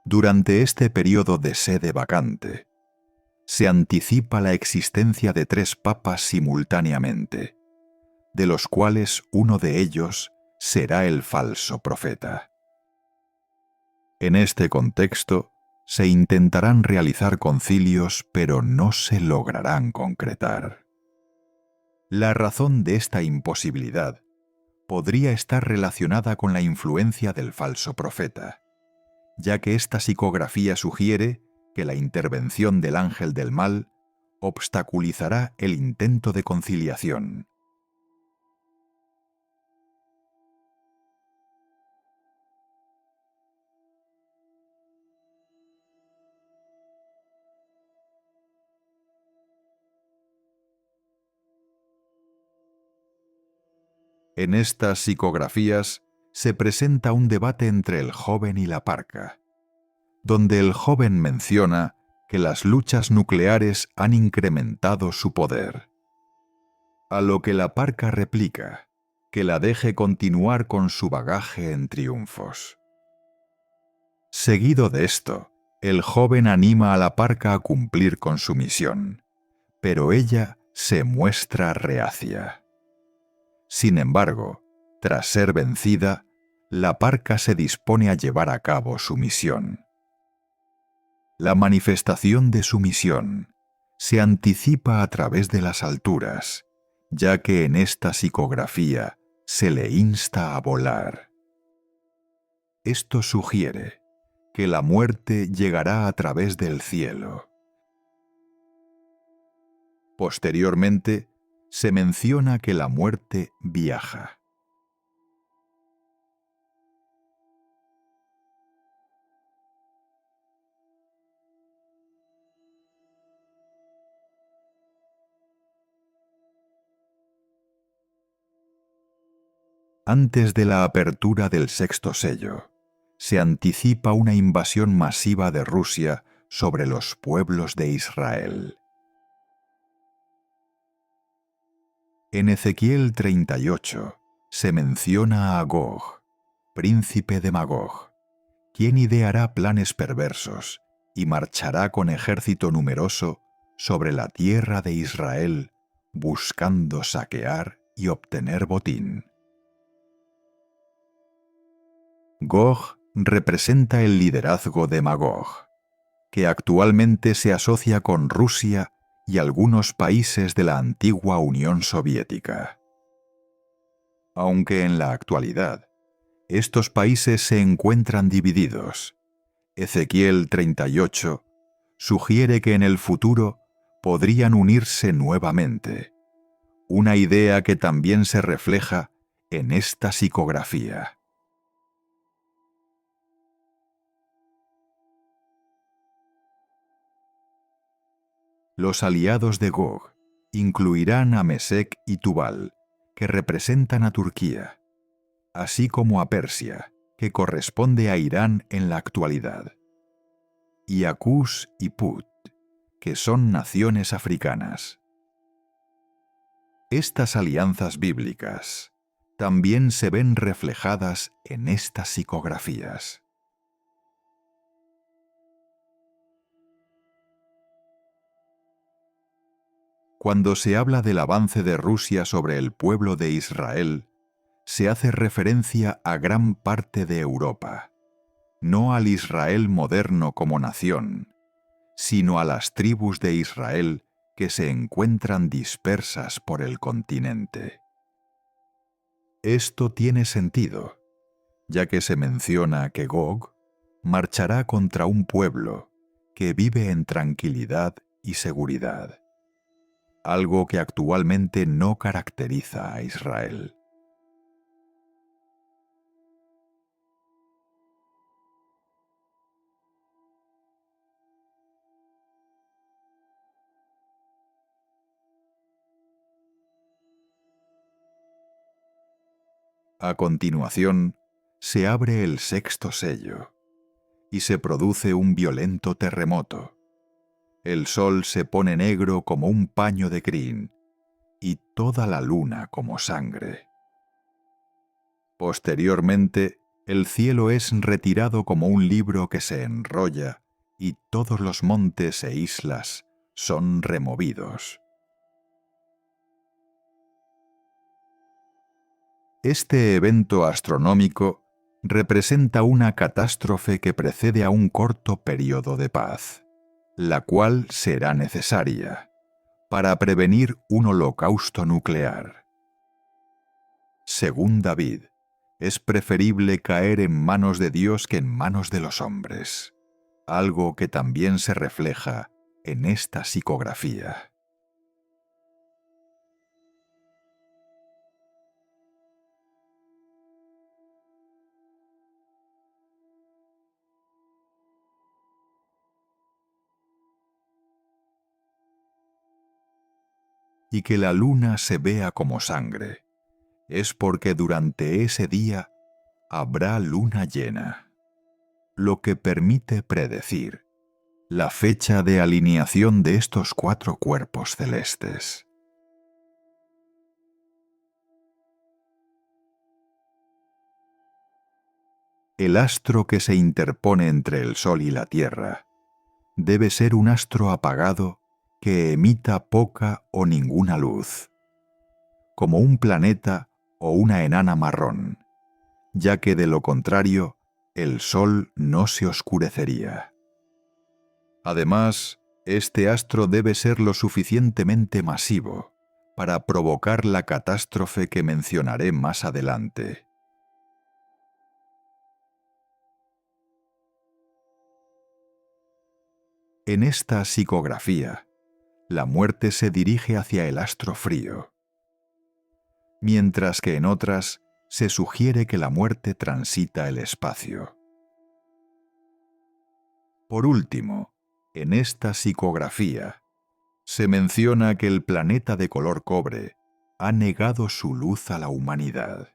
Durante este periodo de sede vacante, se anticipa la existencia de 3 papas simultáneamente, de los cuales uno de ellos será el falso profeta. En este contexto, se intentarán realizar concilios, pero no se lograrán concretar. La razón de esta imposibilidad podría estar relacionada con la influencia del falso profeta, ya que esta psicografía sugiere que la intervención del ángel del mal obstaculizará el intento de conciliación. En estas psicografías se presenta un debate entre el joven y la parca, donde el joven menciona que las luchas nucleares han incrementado su poder, a lo que la parca replica que la deje continuar con su bagaje en triunfos. Seguido de esto, el joven anima a la parca a cumplir con su misión, pero ella se muestra reacia. Sin embargo, tras ser vencida, la parca se dispone a llevar a cabo su misión. La manifestación de su misión se anticipa a través de las alturas, ya que en esta psicografía se le insta a volar. Esto sugiere que la muerte llegará a través del cielo. Posteriormente, se menciona que la muerte viaja. Antes de la apertura del sexto sello, se anticipa una invasión masiva de Rusia sobre los pueblos de Israel. En Ezequiel 38 se menciona a Gog, príncipe de Magog, quien ideará planes perversos y marchará con ejército numeroso sobre la tierra de Israel, buscando saquear y obtener botín. Gog representa el liderazgo de Magog, que actualmente se asocia con Rusia y algunos países de la antigua Unión Soviética. Aunque en la actualidad, estos países se encuentran divididos, Ezequiel 38 sugiere que en el futuro podrían unirse nuevamente, una idea que también se refleja en esta psicografía. Los aliados de Gog incluirán a Mesec y Tubal, que representan a Turquía, así como a Persia, que corresponde a Irán en la actualidad, y a Cus y Put, que son naciones africanas. Estas alianzas bíblicas también se ven reflejadas en estas psicografías. Cuando se habla del avance de Rusia sobre el pueblo de Israel, se hace referencia a gran parte de Europa, no al Israel moderno como nación, sino a las tribus de Israel que se encuentran dispersas por el continente. Esto tiene sentido, ya que se menciona que Gog marchará contra un pueblo que vive en tranquilidad y seguridad, algo que actualmente no caracteriza a Israel. A continuación, se abre el sexto sello y se produce un violento terremoto. El sol se pone negro como un paño de crin y toda la luna como sangre. Posteriormente, el cielo es retirado como un libro que se enrolla y todos los montes e islas son removidos. Este evento astronómico representa una catástrofe que precede a un corto periodo de paz, la cual será necesaria para prevenir un holocausto nuclear. Según David, es preferible caer en manos de Dios que en manos de los hombres, algo que también se refleja en esta psicografía. Y que la luna se vea como sangre, es porque durante ese día habrá luna llena, lo que permite predecir la fecha de alineación de estos cuatro cuerpos celestes. El astro que se interpone entre el Sol y la Tierra debe ser un astro apagado que emita poca o ninguna luz, como un planeta o una enana marrón, ya que de lo contrario el Sol no se oscurecería. Además, este astro debe ser lo suficientemente masivo para provocar la catástrofe que mencionaré más adelante. En esta psicografía, la muerte se dirige hacia el astro frío, mientras que en otras se sugiere que la muerte transita el espacio. Por último, en esta psicografía, se menciona que el planeta de color cobre ha negado su luz a la humanidad.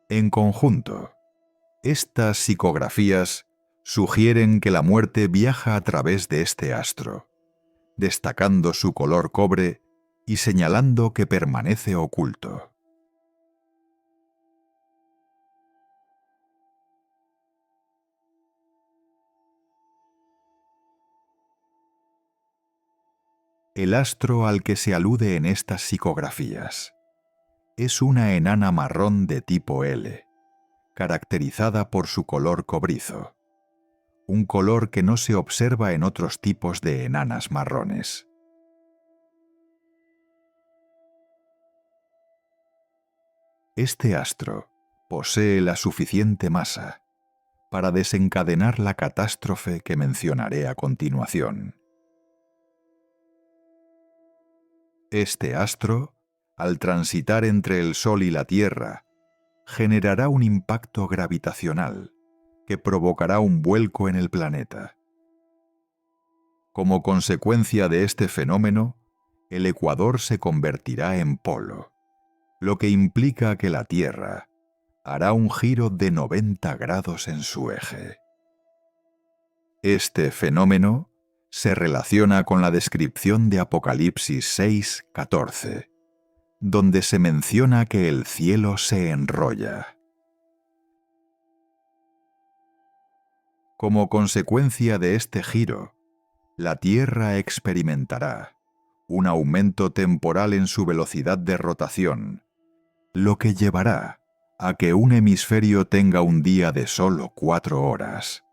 En conjunto, estas psicografías sugieren que la muerte viaja a través de este astro, destacando su color cobre y señalando que permanece oculto. El astro al que se alude en estas psicografías es una enana marrón de tipo L, caracterizada por su color cobrizo, un color que no se observa en otros tipos de enanas marrones. Este astro posee la suficiente masa para desencadenar la catástrofe que mencionaré a continuación. Este astro, al transitar entre el Sol y la Tierra, generará un impacto gravitacional que provocará un vuelco en el planeta. Como consecuencia de este fenómeno, el ecuador se convertirá en polo, lo que implica que la Tierra hará un giro de 90 grados en su eje. Este fenómeno se relaciona con la descripción de Apocalipsis 6:14, donde se menciona que el cielo se enrolla. Como consecuencia de este giro, la Tierra experimentará un aumento temporal en su velocidad de rotación, lo que llevará a que un hemisferio tenga un día de solo 4 horas,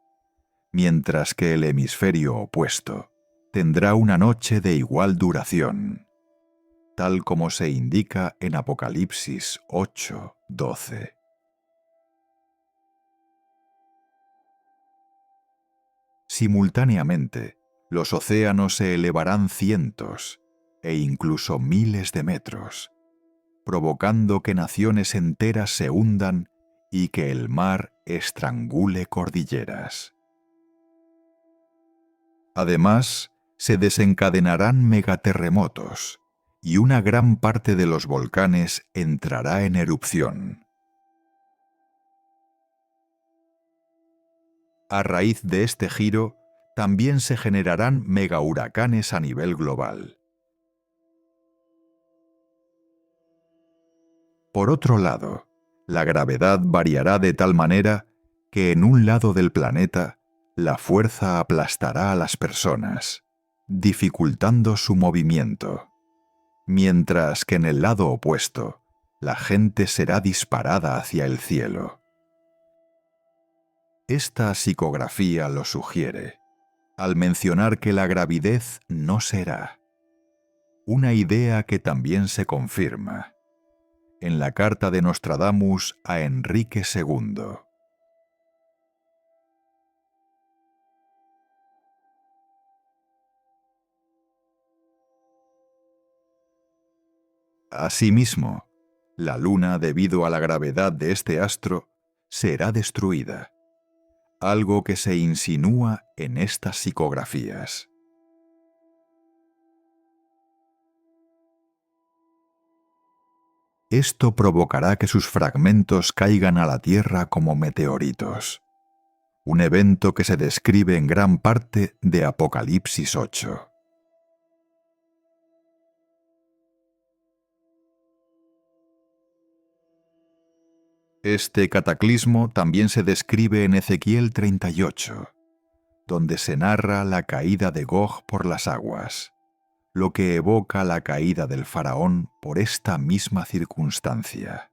mientras que el hemisferio opuesto tendrá una noche de igual duración, tal como se indica en Apocalipsis 8:12. Simultáneamente, los océanos se elevarán cientos e incluso miles de metros, provocando que naciones enteras se hundan y que el mar estrangule cordilleras. Además, se desencadenarán megaterremotos y una gran parte de los volcanes entrará en erupción. A raíz de este giro, también se generarán megahuracanes a nivel global. Por otro lado, la gravedad variará de tal manera que en un lado del planeta la fuerza aplastará a las personas, dificultando su movimiento, mientras que en el lado opuesto la gente será disparada hacia el cielo. Esta psicografía lo sugiere, al mencionar que la gravidez no será, una idea que también se confirma en la carta de Nostradamus a Enrique II. Asimismo, la Luna, debido a la gravedad de este astro, será destruida, algo que se insinúa en estas psicografías. Esto provocará que sus fragmentos caigan a la Tierra como meteoritos, un evento que se describe en gran parte de Apocalipsis 8. Este cataclismo también se describe en Ezequiel 38, donde se narra la caída de Gog por las aguas, lo que evoca la caída del faraón por esta misma circunstancia.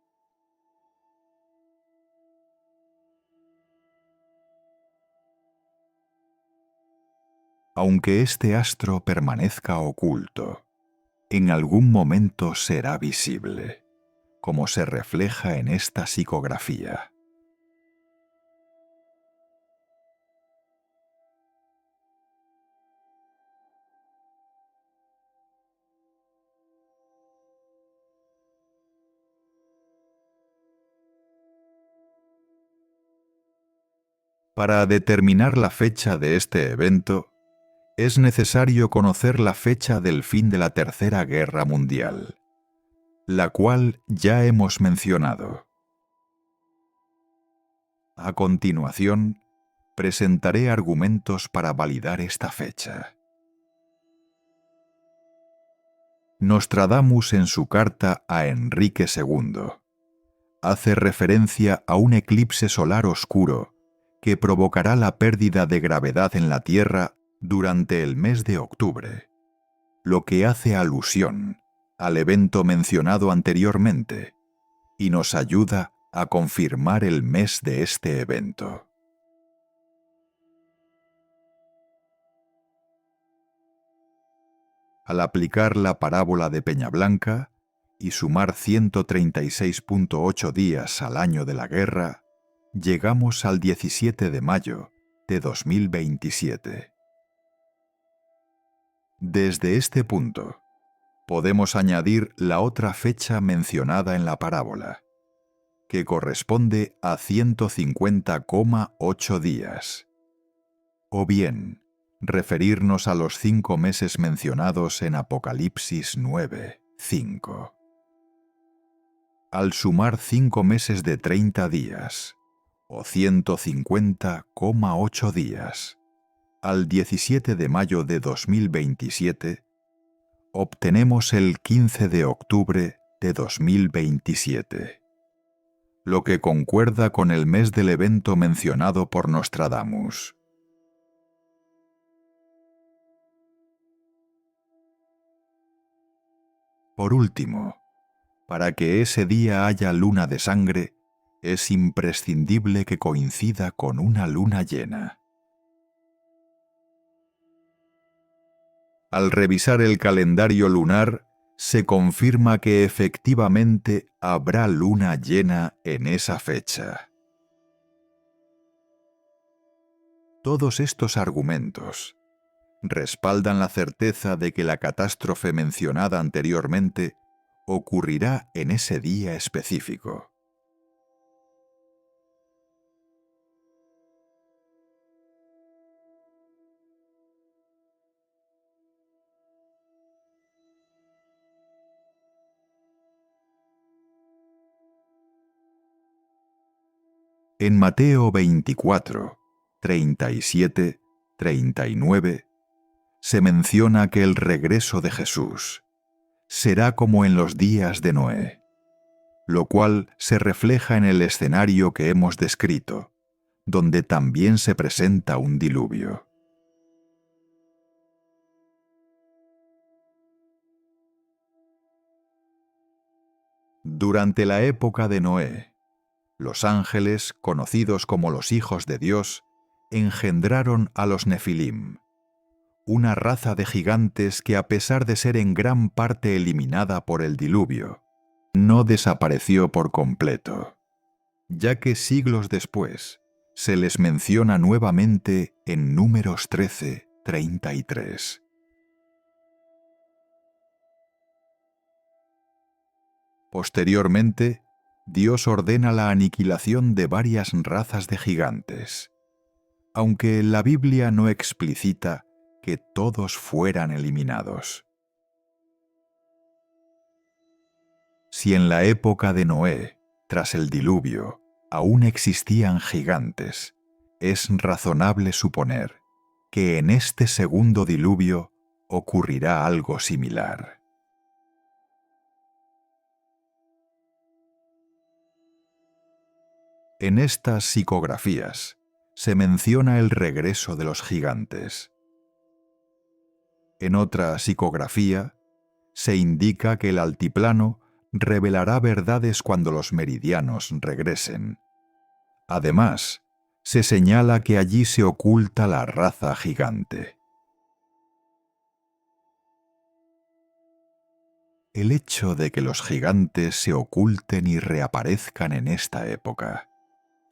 Aunque este astro permanezca oculto, en algún momento será visible, como se refleja en esta psicografía. Para determinar la fecha de este evento, es necesario conocer la fecha del fin de la Tercera Guerra Mundial, la cual ya hemos mencionado. A continuación, presentaré argumentos para validar esta fecha. Nostradamus, en su carta a Enrique II, hace referencia a un eclipse solar oscuro que provocará la pérdida de gravedad en la Tierra durante el mes de octubre, lo que hace alusión al evento mencionado anteriormente y nos ayuda a confirmar el mes de este evento. Al aplicar la parábola de Peñablanca y sumar 136.8 días al año de la guerra, llegamos al 17 de mayo de 2027. Desde este punto, podemos añadir la otra fecha mencionada en la parábola, que corresponde a 150,8 días. O bien, referirnos a los 5 meses mencionados en Apocalipsis 9:5. Al sumar 5 meses de 30 días, o 150,8 días, al 17 de mayo de 2027, obtenemos el 15 de octubre de 2027, lo que concuerda con el mes del evento mencionado por Nostradamus. Por último, para que ese día haya luna de sangre, es imprescindible que coincida con una luna llena. Al revisar el calendario lunar, se confirma que efectivamente habrá luna llena en esa fecha. Todos estos argumentos respaldan la certeza de que la catástrofe mencionada anteriormente ocurrirá en ese día específico. En Mateo 24, 37, 39, se menciona que el regreso de Jesús será como en los días de Noé, lo cual se refleja en el escenario que hemos descrito, donde también se presenta un diluvio. Durante la época de Noé, los ángeles, conocidos como los hijos de Dios, engendraron a los Nefilim, una raza de gigantes que, a pesar de ser en gran parte eliminada por el diluvio, no desapareció por completo, ya que siglos después se les menciona nuevamente en Números 13:33. Posteriormente, Dios ordena la aniquilación de varias razas de gigantes, aunque la Biblia no explicita que todos fueran eliminados. Si en la época de Noé, tras el diluvio, aún existían gigantes, es razonable suponer que en este segundo diluvio ocurrirá algo similar. En estas psicografías se menciona el regreso de los gigantes. En otra psicografía, se indica que el altiplano revelará verdades cuando los meridianos regresen. Además, se señala que allí se oculta la raza gigante. El hecho de que los gigantes se oculten y reaparezcan en esta época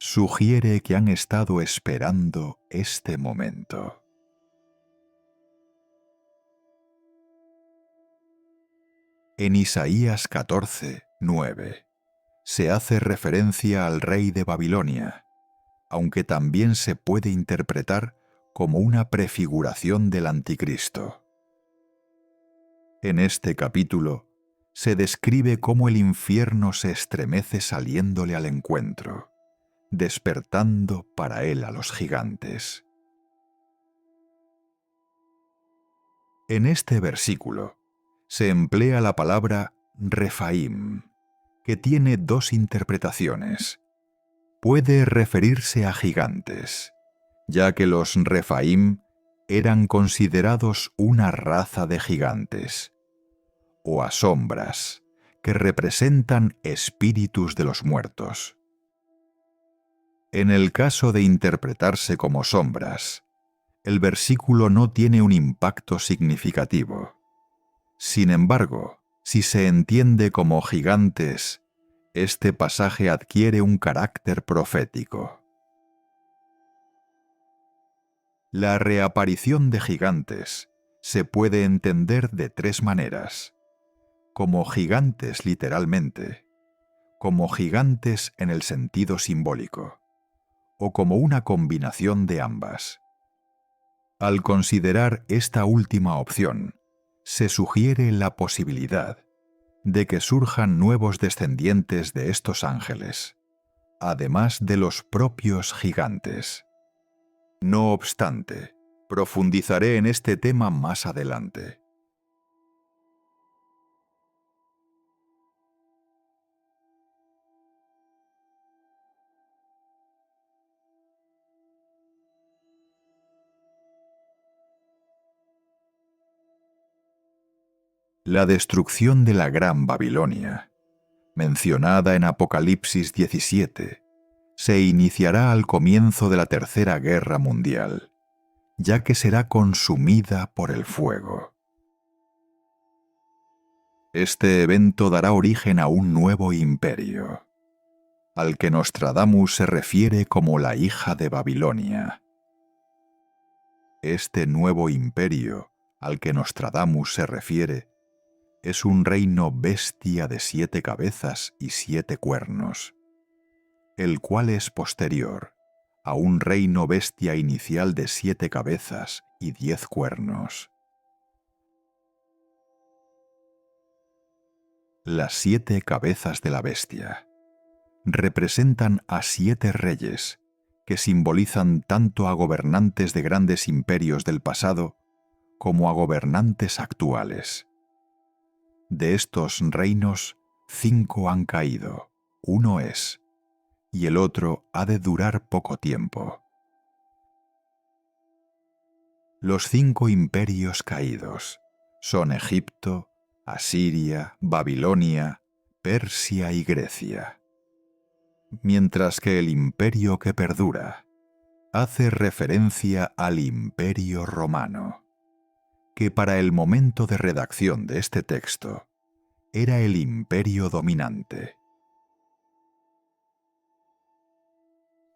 sugiere que han estado esperando este momento. En Isaías 14:9 se hace referencia al rey de Babilonia, aunque también se puede interpretar como una prefiguración del anticristo. En este capítulo se describe cómo el infierno se estremece saliéndole al encuentro, despertando para él a los gigantes. En este versículo se emplea la palabra Refaim, que tiene dos interpretaciones. Puede referirse a gigantes, ya que los Refaim eran considerados una raza de gigantes, o a sombras, que representan espíritus de los muertos. En el caso de interpretarse como sombras, el versículo no tiene un impacto significativo. Sin embargo, si se entiende como gigantes, este pasaje adquiere un carácter profético. La reaparición de gigantes se puede entender de tres maneras: como gigantes literalmente, como gigantes en el sentido simbólico, o como una combinación de ambas. Al considerar esta última opción, se sugiere la posibilidad de que surjan nuevos descendientes de estos ángeles, además de los propios gigantes. No obstante, profundizaré en este tema más adelante. La destrucción de la Gran Babilonia, mencionada en Apocalipsis 17, se iniciará al comienzo de la Tercera Guerra Mundial, ya que será consumida por el fuego. Este evento dará origen a un nuevo imperio, al que Nostradamus se refiere como la hija de Babilonia. Este nuevo imperio, al que Nostradamus se refiere, es un reino bestia de 7 cabezas y 7 cuernos, el cual es posterior a un reino bestia inicial de 7 cabezas y 10 cuernos. Las 7 cabezas de la bestia representan a 7 reyes que simbolizan tanto a gobernantes de grandes imperios del pasado como a gobernantes actuales. De estos reinos, 5 han caído, uno es, y el otro ha de durar poco tiempo. Los 5 imperios caídos son Egipto, Asiria, Babilonia, Persia y Grecia, mientras que el imperio que perdura hace referencia al Imperio Romano, que para el momento de redacción de este texto era el imperio dominante.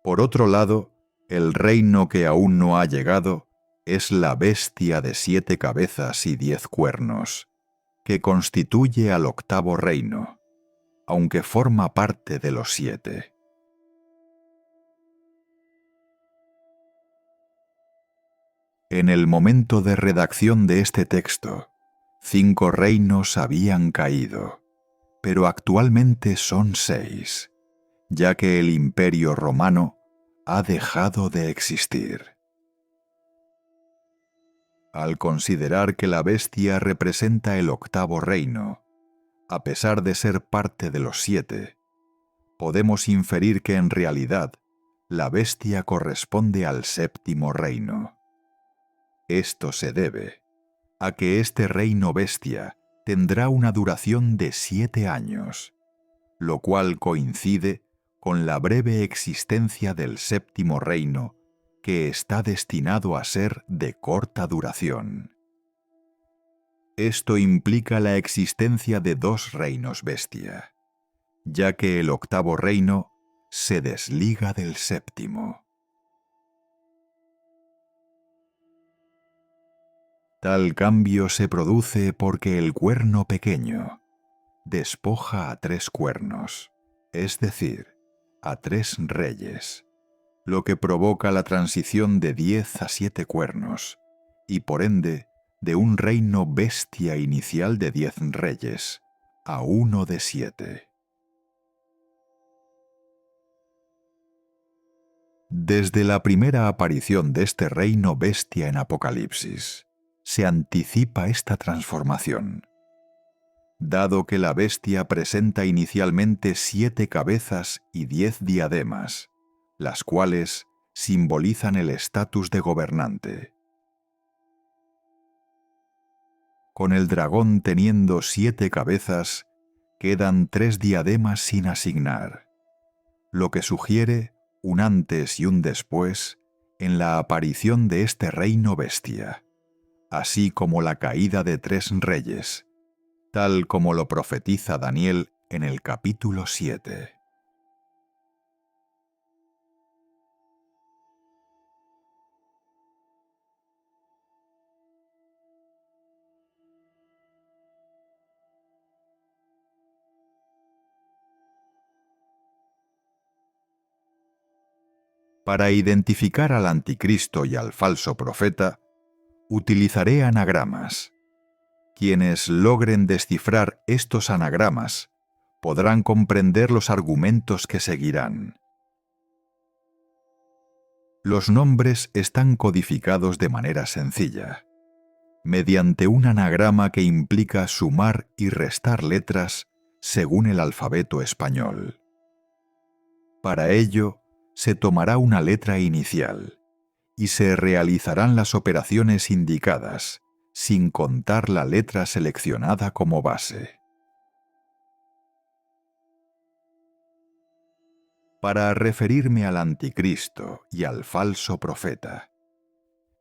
Por otro lado, el reino que aún no ha llegado es la bestia de 7 cabezas y 10 cuernos, que constituye al octavo reino, aunque forma parte de los 7. En el momento de redacción de este texto, 5 reinos habían caído, pero actualmente son 6, ya que el Imperio Romano ha dejado de existir. Al considerar que la bestia representa el octavo reino, a pesar de ser parte de los 7, podemos inferir que en realidad la bestia corresponde al séptimo reino. Esto se debe a que este reino bestia tendrá una duración de 7 años, lo cual coincide con la breve existencia del séptimo reino, que está destinado a ser de corta duración. Esto implica la existencia de 2 reinos bestia, ya que el octavo reino se desliga del séptimo. Tal cambio se produce porque el cuerno pequeño despoja a 3 cuernos, es decir, a 3 reyes, lo que provoca la transición de 10 a 7 cuernos, y por ende de un reino bestia inicial de 10 reyes a uno de 7. Desde la primera aparición de este reino bestia en Apocalipsis, se anticipa esta transformación. Dado que la bestia presenta inicialmente 7 cabezas y 10 diademas, las cuales simbolizan el estatus de gobernante. Con el dragón teniendo 7 cabezas, quedan 3 diademas sin asignar, lo que sugiere un antes y un después en la aparición de este reino bestia, así como la caída de 3 reyes, tal como lo profetiza Daniel en el capítulo 7. Para identificar al anticristo y al falso profeta, utilizaré anagramas. Quienes logren descifrar estos anagramas podrán comprender los argumentos que seguirán. Los nombres están codificados de manera sencilla, mediante un anagrama que implica sumar y restar letras según el alfabeto español. Para ello, se tomará una letra inicial y se realizarán las operaciones indicadas, sin contar la letra seleccionada como base. Para referirme al anticristo y al falso profeta,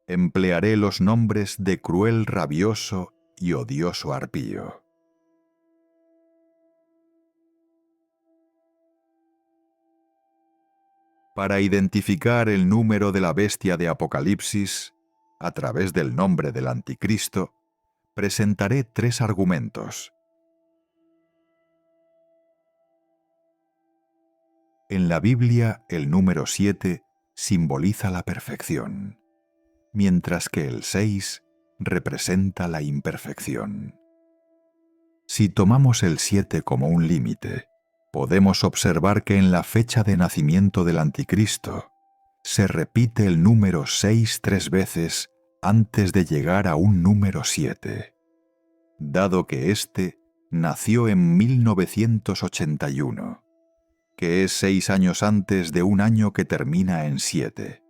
emplearé los nombres de cruel, rabioso y odioso arpío. Para identificar el número de la bestia de Apocalipsis, a través del nombre del anticristo, presentaré 3 argumentos. En la Biblia, el número 7 simboliza la perfección, mientras que el 6 representa la imperfección. Si tomamos el 7 como un límite, podemos observar que en la fecha de nacimiento del anticristo se repite el número 6 3 veces antes de llegar a un número 7, dado que éste nació en 1981, que es 6 años antes de un año que termina en 7.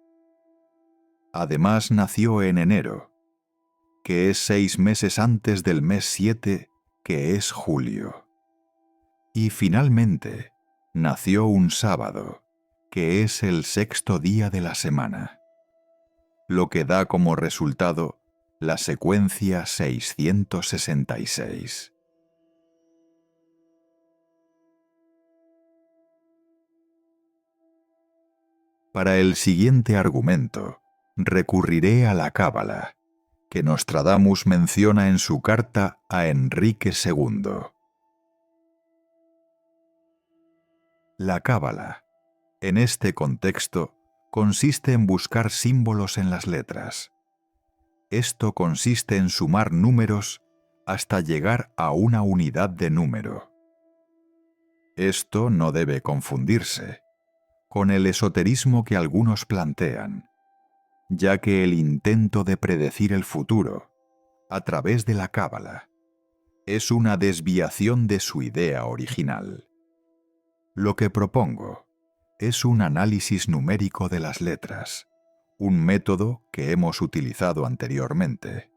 Además nació en enero, que es 6 meses antes del mes 7, que es julio. Y finalmente, nació un sábado, que es el 6º día de la semana, lo que da como resultado la secuencia 666. Para el siguiente argumento, recurriré a la Cábala, que Nostradamus menciona en su carta a Enrique II. La Cábala, en este contexto, consiste en buscar símbolos en las letras. Esto consiste en sumar números hasta llegar a una unidad de número. Esto no debe confundirse con el esoterismo que algunos plantean, ya que el intento de predecir el futuro, a través de la Cábala, es una desviación de su idea original. Lo que propongo es un análisis numérico de las letras, un método que hemos utilizado anteriormente.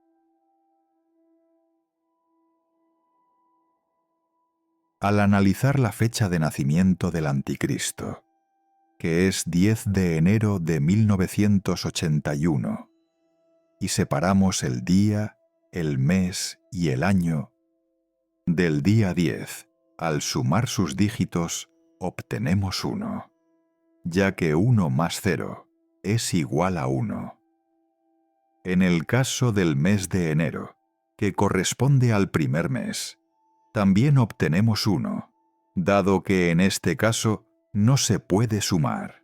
Al analizar la fecha de nacimiento del Anticristo, que es 10 de enero de 1981, y separamos el día, el mes y el año, del día 10, al sumar sus dígitos, obtenemos 1, ya que 1 más 0 es igual a 1. En el caso del mes de enero, que corresponde al primer mes, también obtenemos 1, dado que en este caso no se puede sumar.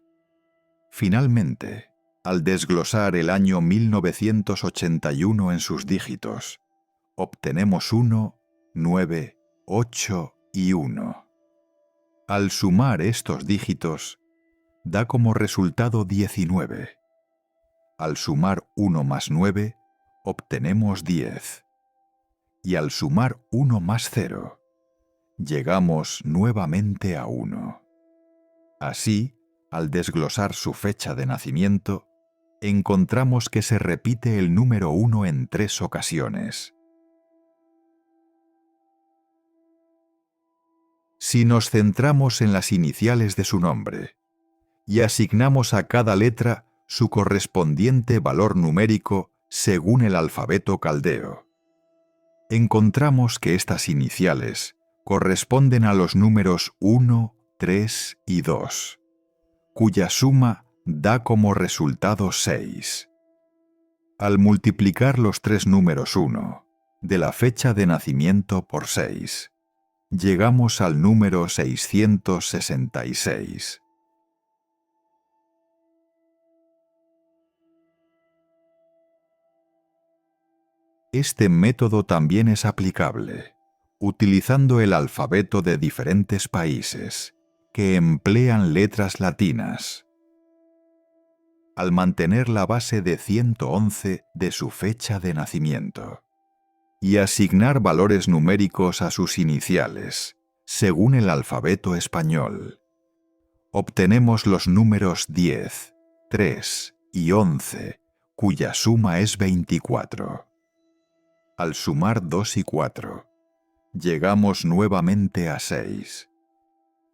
Finalmente, al desglosar el año 1981 en sus dígitos, obtenemos 1, 9, 8 y 1. Al sumar estos dígitos, da como resultado 19. Al sumar 1 más 9, obtenemos 10. Y al sumar 1 más 0, llegamos nuevamente a 1. Así, al desglosar su fecha de nacimiento, encontramos que se repite el número 1 en 3 ocasiones. Si nos centramos en las iniciales de su nombre y asignamos a cada letra su correspondiente valor numérico según el alfabeto caldeo, encontramos que estas iniciales corresponden a los números 1, 3 y 2, cuya suma da como resultado 6. Al multiplicar los tres números 1 de la fecha de nacimiento por 6, llegamos al número 666. Este método también es aplicable, utilizando el alfabeto de diferentes países que emplean letras latinas. Al mantener la base de 111 de su fecha de nacimiento y asignar valores numéricos a sus iniciales, según el alfabeto español, obtenemos los números 10, 3 y 11, cuya suma es 24. Al sumar 2 y 4, llegamos nuevamente a 6,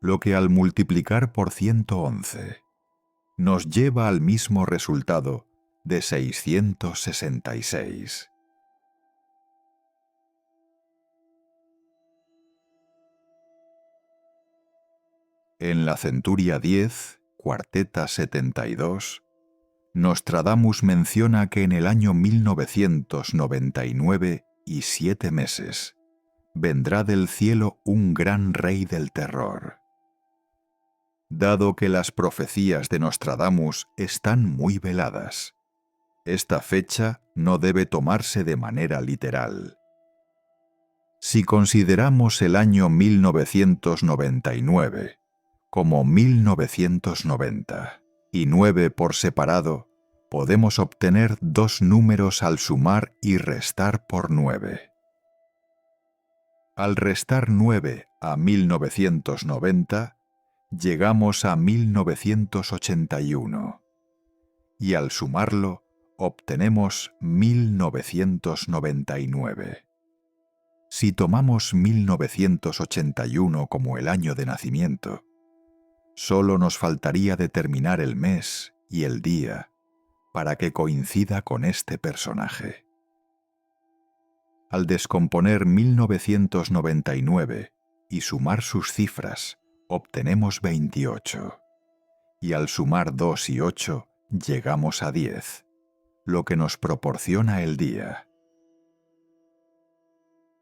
lo que al multiplicar por 111 nos lleva al mismo resultado de 666. En la centuria 10, cuarteta 72, Nostradamus menciona que en el año 1999 y 7 meses, vendrá del cielo un gran rey del terror. Dado que las profecías de Nostradamus están muy veladas, esta fecha no debe tomarse de manera literal. Si consideramos el año 1999 como 1990 y 9 por separado, podemos obtener dos números al sumar y restar por 9. Al restar 9 a 1990, llegamos a 1981, y al sumarlo, obtenemos 1999. Si tomamos 1981 como el año de nacimiento, solo nos faltaría determinar el mes y el día para que coincida con este personaje. Al descomponer 1999 y sumar sus cifras, obtenemos 28, y al sumar 2 y 8 llegamos a 10, lo que nos proporciona el día.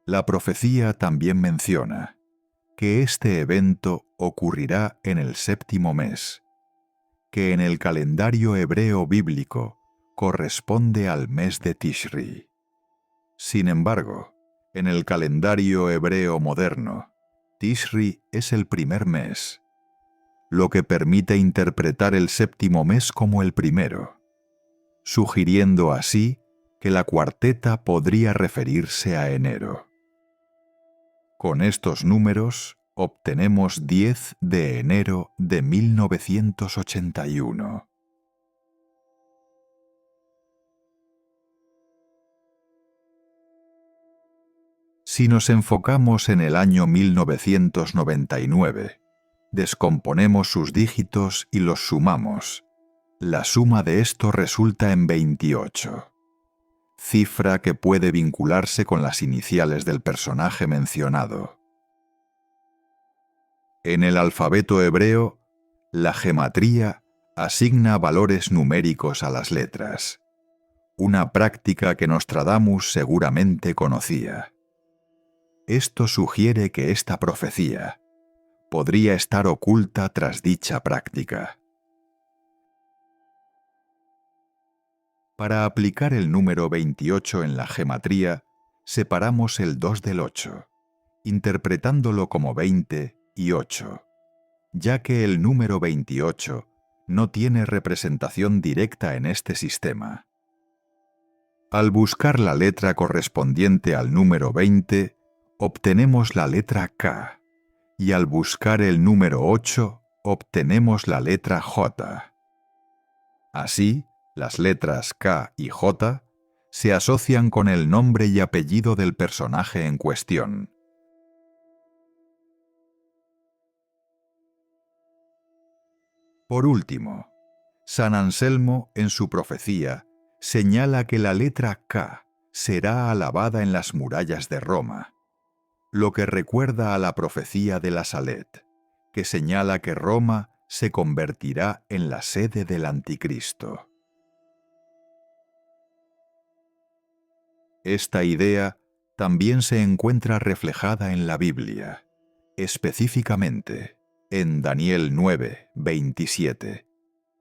La profecía también menciona que este evento ocurrirá en el séptimo mes, que en el calendario hebreo bíblico corresponde al mes de Tishri. Sin embargo, en el calendario hebreo moderno, Tishri es el primer mes, lo que permite interpretar el séptimo mes como el primero, sugiriendo así que la cuarteta podría referirse a enero. Con estos números obtenemos 10 de enero de 1981. Si nos enfocamos en el año 1999, descomponemos sus dígitos y los sumamos. La suma de esto resulta en 28, cifra que puede vincularse con las iniciales del personaje mencionado. En el alfabeto hebreo, la gematría asigna valores numéricos a las letras, una práctica que Nostradamus seguramente conocía. Esto sugiere que esta profecía podría estar oculta tras dicha práctica. Para aplicar el número 28 en la gematría, separamos el 2 del 8, interpretándolo como 20 y 8, ya que el número 28 no tiene representación directa en este sistema. Al buscar la letra correspondiente al número 20, obtenemos la letra K, y al buscar el número 8, obtenemos la letra J. Así, las letras K y J se asocian con el nombre y apellido del personaje en cuestión. Por último, San Anselmo, en su profecía, señala que la letra K será alabada en las murallas de Roma, lo que recuerda a la profecía de la Salet, que señala que Roma se convertirá en la sede del Anticristo. Esta idea también se encuentra reflejada en la Biblia, específicamente en Daniel 9, 27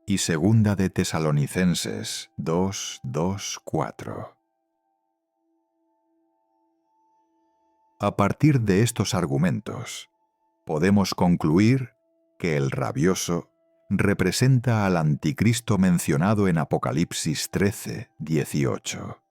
y Segunda de Tesalonicenses 2, 2, 4. A partir de estos argumentos, podemos concluir que el rabioso representa al anticristo mencionado en Apocalipsis 13, 18.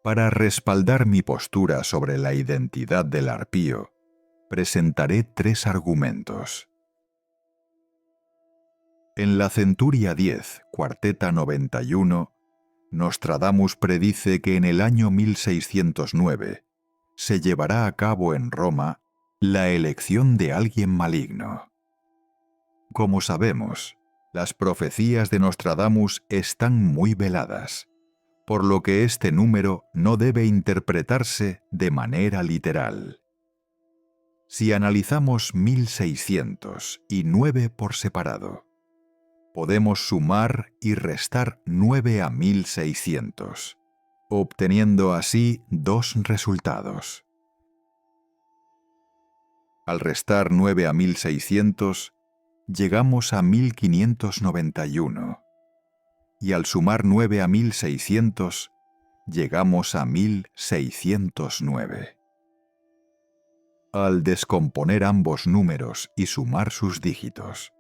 Para respaldar mi postura sobre la identidad del arpío, presentaré 3 argumentos. En la Centuria 10, cuarteta 91, Nostradamus predice que en el año 1609 se llevará a cabo en Roma la elección de alguien maligno. Como sabemos, las profecías de Nostradamus están muy veladas, por lo que este número no debe interpretarse de manera literal. Si analizamos 1600 y 9 por separado, podemos sumar y restar 9 a 1600, obteniendo así 2 resultados. Al restar 9 a 1600, llegamos a 1591. Y al sumar 9 a 1600, llegamos a 1609. Al descomponer ambos números y sumar sus dígitos,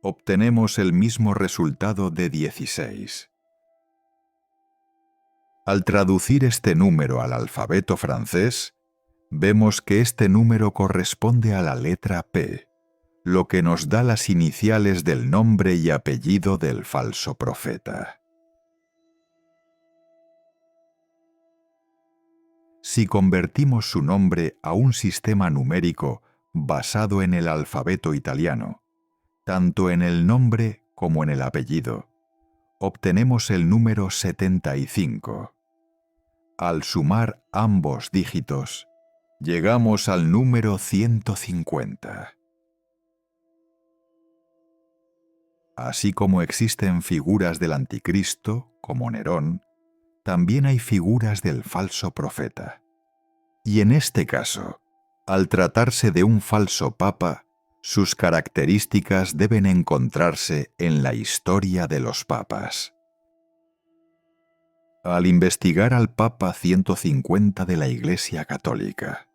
obtenemos el mismo resultado de 16. Al traducir este número al alfabeto francés, vemos que este número corresponde a la letra P, lo que nos da las iniciales del nombre y apellido del falso profeta. Si convertimos su nombre a un sistema numérico basado en el alfabeto italiano, tanto en el nombre como en el apellido, obtenemos el número 75. Al sumar ambos dígitos, llegamos al número 150. Así como existen figuras del anticristo, como Nerón, también hay figuras del falso profeta. Y en este caso, al tratarse de un falso papa, sus características deben encontrarse en la historia de los papas. Al investigar al Papa 150 de la Iglesia Católica,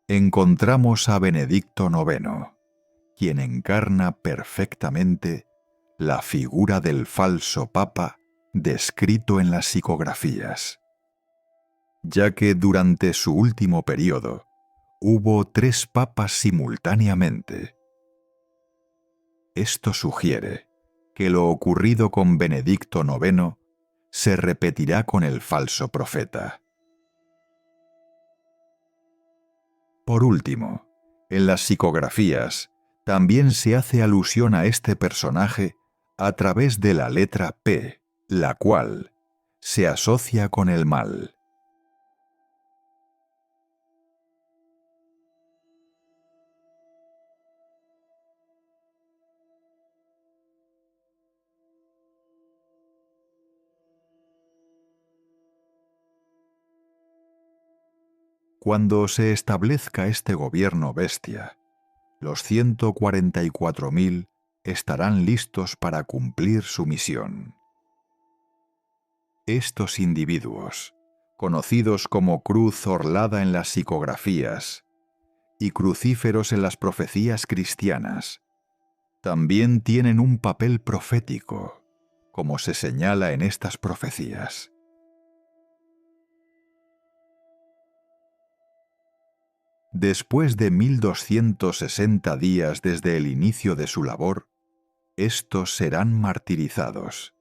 encontramos a Benedicto IX, quien encarna perfectamente la figura del falso papa descrito en las psicografías, ya que durante su último período hubo 3 papas simultáneamente. Esto sugiere que lo ocurrido con Benedicto IX se repetirá con el falso profeta. Por último, en las psicografías también se hace alusión a este personaje a través de la letra P, la cual se asocia con el mal. Cuando se establezca este gobierno bestia, los 144.000 estarán listos para cumplir su misión. Estos individuos, conocidos como cruz orlada en las psicografías y crucíferos en las profecías cristianas, también tienen un papel profético, como se señala en estas profecías. Después de 1260 días desde el inicio de su labor, estos serán martirizados.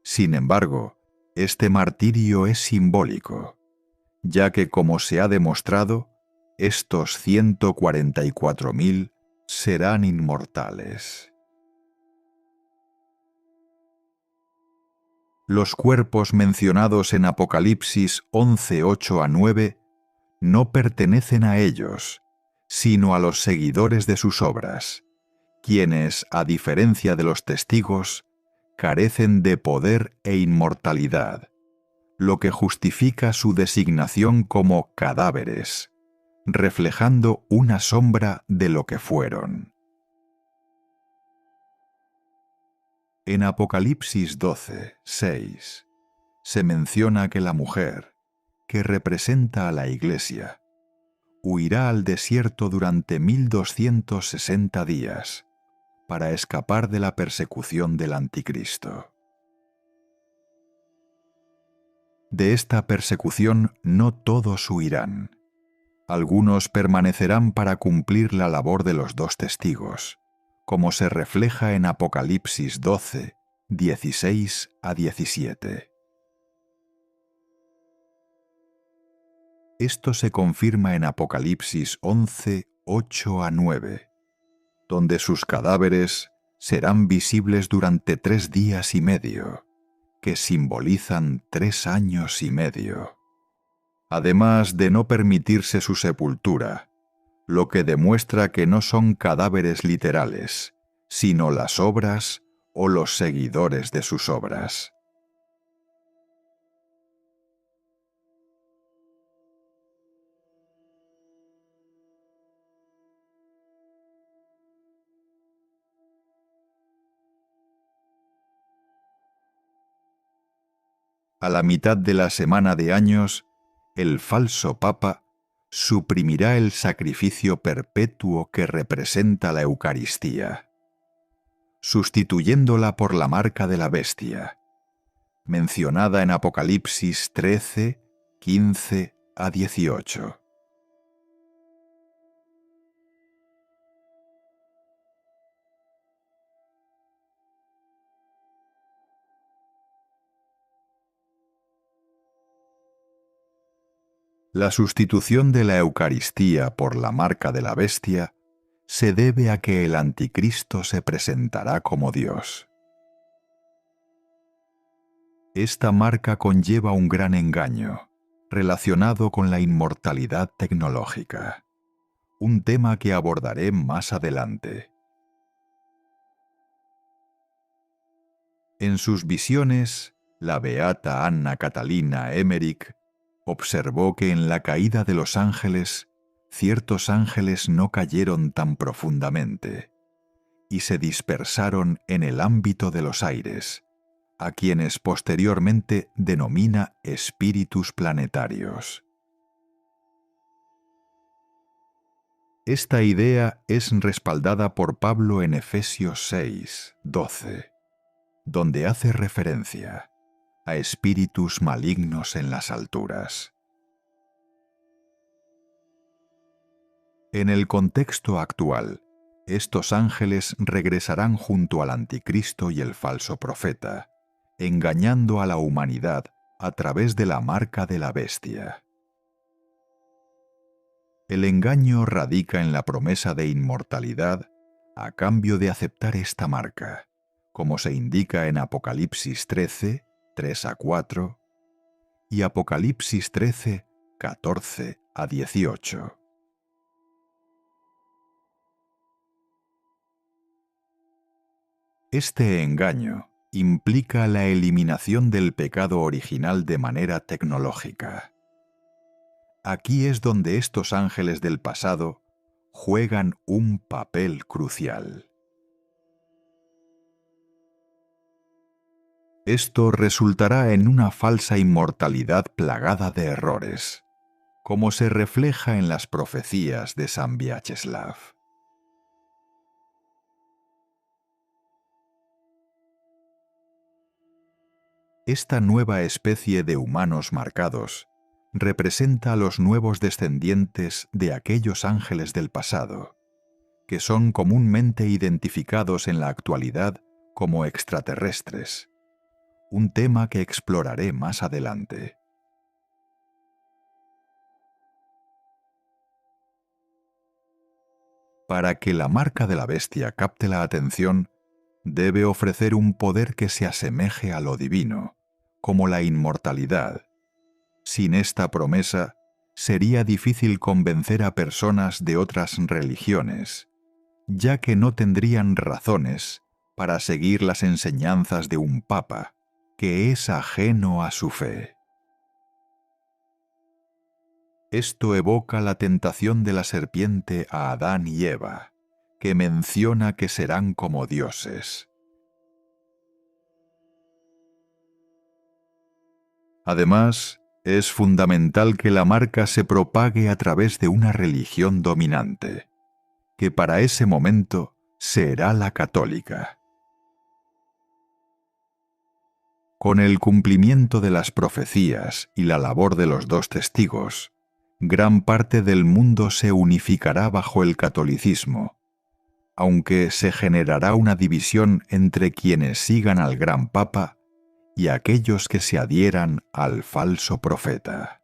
Sin embargo, este martirio es simbólico, ya que, como se ha demostrado, estos 144.000 serán inmortales. Los cuerpos mencionados en Apocalipsis 11:8-9 no pertenecen a ellos, sino a los seguidores de sus obras, quienes, a diferencia de los testigos, carecen de poder e inmortalidad, lo que justifica su designación como cadáveres, reflejando una sombra de lo que fueron. En Apocalipsis 12:6 se menciona que la mujer, que representa a la Iglesia, huirá al desierto durante 1260 días para escapar de la persecución del Anticristo. De esta persecución no todos huirán. Algunos permanecerán para cumplir la labor de los 2 testigos, como se refleja en Apocalipsis 12:16-17. Esto se confirma en Apocalipsis 11:8-9, donde sus cadáveres serán visibles durante 3 días y medio, que simbolizan 3 años y medio, además de no permitirse su sepultura, lo que demuestra que no son cadáveres literales, sino las obras o los seguidores de sus obras. A la mitad de la semana de años, el falso papa suprimirá el sacrificio perpetuo que representa la Eucaristía, sustituyéndola por la marca de la bestia, mencionada en Apocalipsis 13:15-18. La sustitución de la Eucaristía por la marca de la bestia se debe a que el Anticristo se presentará como Dios. Esta marca conlleva un gran engaño, relacionado con la inmortalidad tecnológica, un tema que abordaré más adelante. En sus visiones, la beata Anna Catalina Emmerich observó que en la caída de los ángeles, ciertos ángeles no cayeron tan profundamente y se dispersaron en el ámbito de los aires, a quienes posteriormente denomina espíritus planetarios. Esta idea es respaldada por Pablo en Efesios 6, 12, donde hace referencia a espíritus malignos en las alturas. En el contexto actual, estos ángeles regresarán junto al anticristo y el falso profeta, engañando a la humanidad a través de la marca de la bestia. El engaño radica en la promesa de inmortalidad a cambio de aceptar esta marca, como se indica en Apocalipsis 13, 3 a 4 y Apocalipsis 13, 14 a 18. Este engaño implica la eliminación del pecado original de manera tecnológica. Aquí es donde estos ángeles del pasado juegan un papel crucial. Esto resultará en una falsa inmortalidad plagada de errores, como se refleja en las profecías de San Vyacheslav. Esta nueva especie de humanos marcados representa a los nuevos descendientes de aquellos ángeles del pasado, que son comúnmente identificados en la actualidad como extraterrestres, un tema que exploraré más adelante. Para que la marca de la bestia capte la atención, debe ofrecer un poder que se asemeje a lo divino, como la inmortalidad. Sin esta promesa, sería difícil convencer a personas de otras religiones, ya que no tendrían razones para seguir las enseñanzas de un papa que es ajeno a su fe. Esto evoca la tentación de la serpiente a Adán y Eva, que menciona que serán como dioses. Además, es fundamental que la marca se propague a través de una religión dominante, que para ese momento será la católica. Con el cumplimiento de las profecías y la labor de los dos testigos, gran parte del mundo se unificará bajo el catolicismo, aunque se generará una división entre quienes sigan al gran papa y aquellos que se adhieran al falso profeta.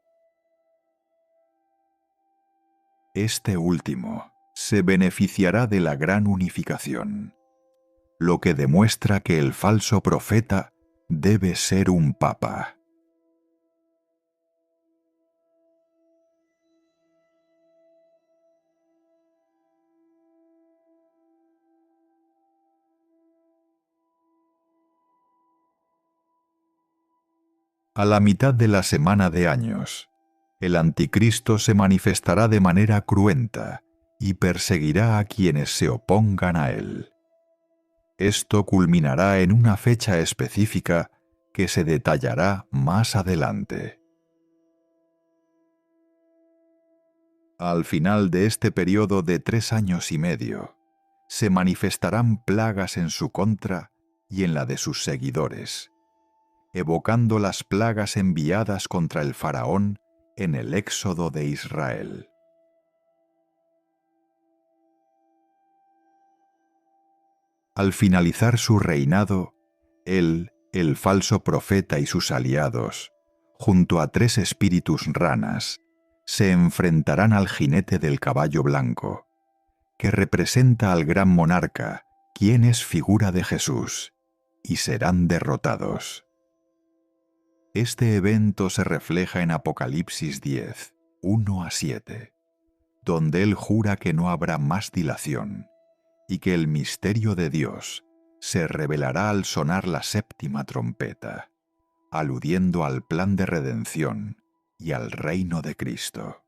Este último se beneficiará de la gran unificación, lo que demuestra que el falso profeta debe ser un papa. A la mitad de la semana de años, el anticristo se manifestará de manera cruenta y perseguirá a quienes se opongan a él. Esto culminará en una fecha específica que se detallará más adelante. Al final de este periodo de 3 años y medio, se manifestarán plagas en su contra y en la de sus seguidores, evocando las plagas enviadas contra el faraón en el éxodo de Israel. Al finalizar su reinado, él, el falso profeta y sus aliados, junto a 3 espíritus ranas, se enfrentarán al jinete del caballo blanco, que representa al gran monarca, quien es figura de Jesús, y serán derrotados. Este evento se refleja en Apocalipsis 10, 1 a 7, donde él jura que no habrá más dilación, y que el misterio de Dios se revelará al sonar la 7ª trompeta, aludiendo al plan de redención y al reino de Cristo.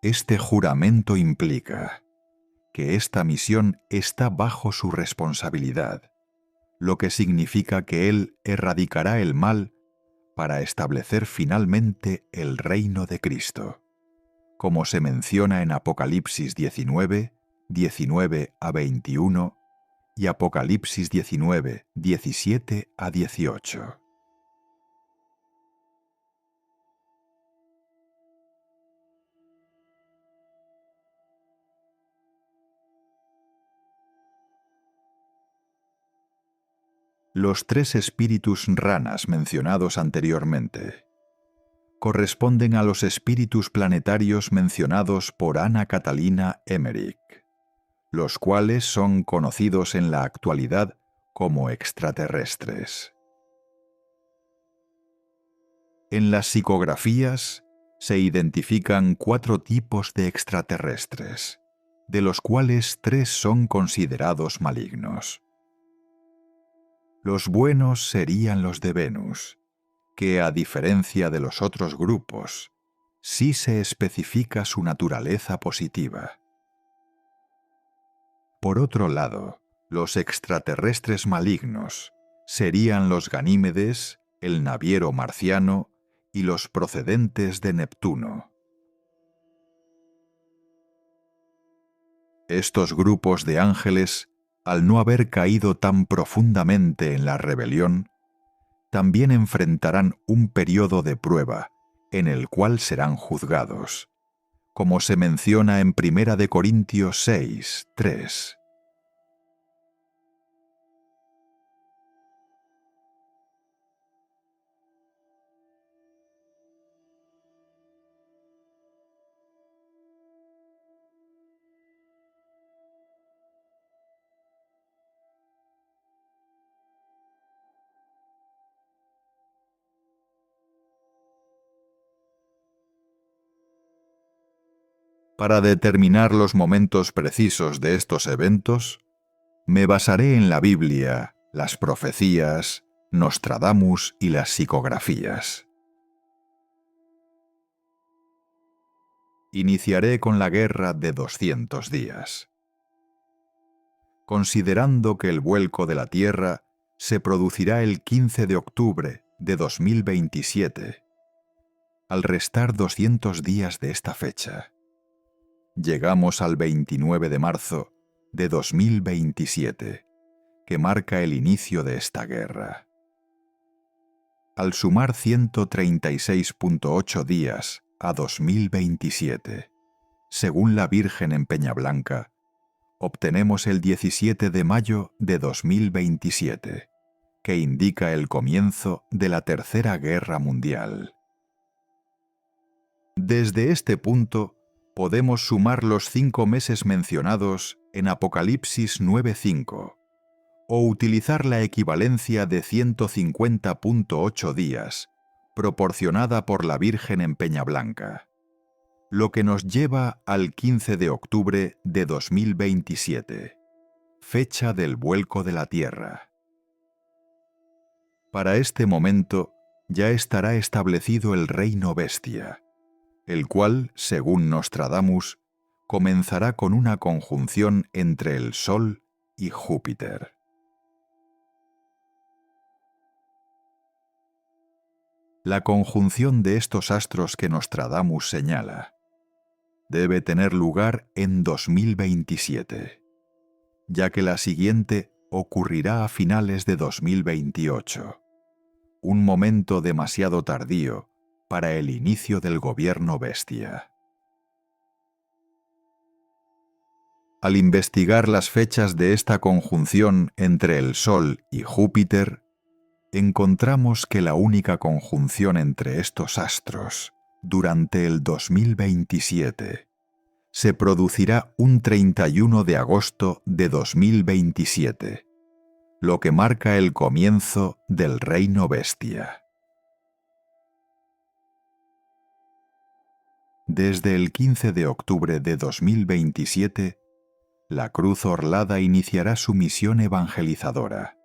Este juramento implica que esta misión está bajo su responsabilidad, lo que significa que él erradicará el mal para establecer finalmente el reino de Cristo, como se menciona en Apocalipsis 19, 19 a 21 y Apocalipsis 19, 17 a 18. Los tres espíritus ranas mencionados anteriormente corresponden a los espíritus planetarios mencionados por Anna Catalina Emmerich, los cuales son conocidos en la actualidad como extraterrestres. En las psicografías se identifican 4 tipos de extraterrestres, de los cuales 3 son considerados malignos. Los buenos serían los de Venus, que a diferencia de los otros grupos, sí se especifica su naturaleza positiva. Por otro lado, los extraterrestres malignos serían los Ganímedes, el naviero marciano y los procedentes de Neptuno. Estos grupos de ángeles, al no haber caído tan profundamente en la rebelión, también enfrentarán un periodo de prueba en el cual serán juzgados, como se menciona en 1 Corintios 6, 3. Para determinar los momentos precisos de estos eventos, me basaré en la Biblia, las profecías, Nostradamus y las psicografías. Iniciaré con la guerra de 200 días. Considerando que el vuelco de la Tierra se producirá el 15 de octubre de 2027, al restar 200 días de esta fecha, llegamos al 29 de marzo de 2027, que marca el inicio de esta guerra. Al sumar 136.8 días a 2027, según la Virgen en Peñablanca, obtenemos el 17 de mayo de 2027, que indica el comienzo de la Tercera Guerra Mundial. Desde este punto, podemos sumar los 5 meses mencionados en Apocalipsis 9:5, o utilizar la equivalencia de 150.8 días, proporcionada por la Virgen en Peñablanca, lo que nos lleva al 15 de octubre de 2027, fecha del vuelco de la Tierra. Para este momento ya estará establecido el reino bestia, el cual, según Nostradamus, comenzará con una conjunción entre el Sol y Júpiter. La conjunción de estos astros que Nostradamus señala debe tener lugar en 2027, ya que la siguiente ocurrirá a finales de 2028, un momento demasiado tardío para el inicio del gobierno bestia. Al investigar las fechas de esta conjunción entre el Sol y Júpiter, encontramos que la única conjunción entre estos astros durante el 2027 se producirá un 31 de agosto de 2027, lo que marca el comienzo del reino bestia. Desde el 15 de octubre de 2027, la Cruz Orlada iniciará su misión evangelizadora,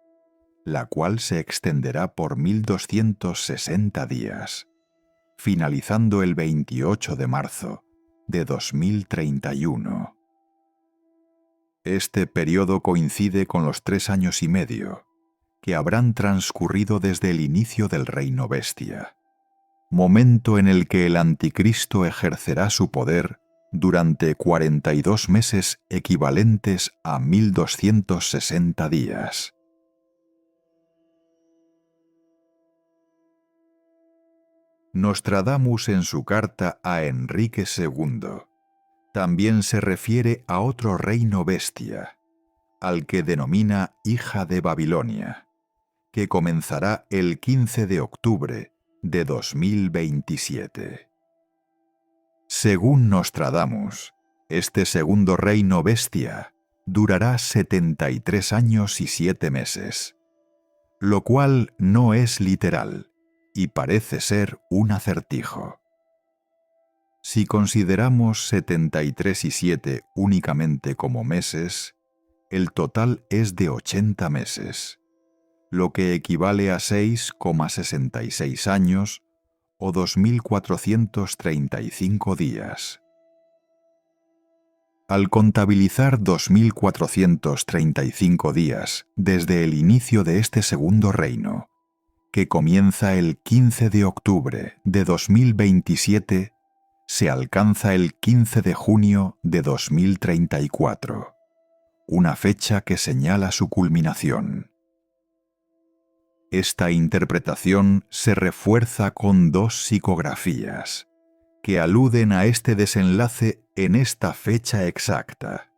la cual se extenderá por 1260 días, finalizando el 28 de marzo de 2031. Este periodo coincide con los 3 años y medio que habrán transcurrido desde el inicio del reino bestia. momento en el que el anticristo ejercerá su poder durante 42 meses equivalentes a 1260 días. Nostradamus, en su carta a Enrique II, también se refiere a otro reino bestia, al que denomina hija de Babilonia, que comenzará el 15 de octubre de 2027. Según Nostradamus, este segundo reino bestia durará 73 años y 7 meses, lo cual no es literal y parece ser un acertijo. Si consideramos 73 y 7 únicamente como meses, el total es de 80 meses, lo que equivale a 6,66 años o 2.435 días. Al contabilizar 2.435 días desde el inicio de este segundo reino, que comienza el 15 de octubre de 2027, se alcanza el 15 de junio de 2034, una fecha que señala su culminación. Esta interpretación se refuerza con dos psicografías, que aluden a este desenlace en esta fecha exacta,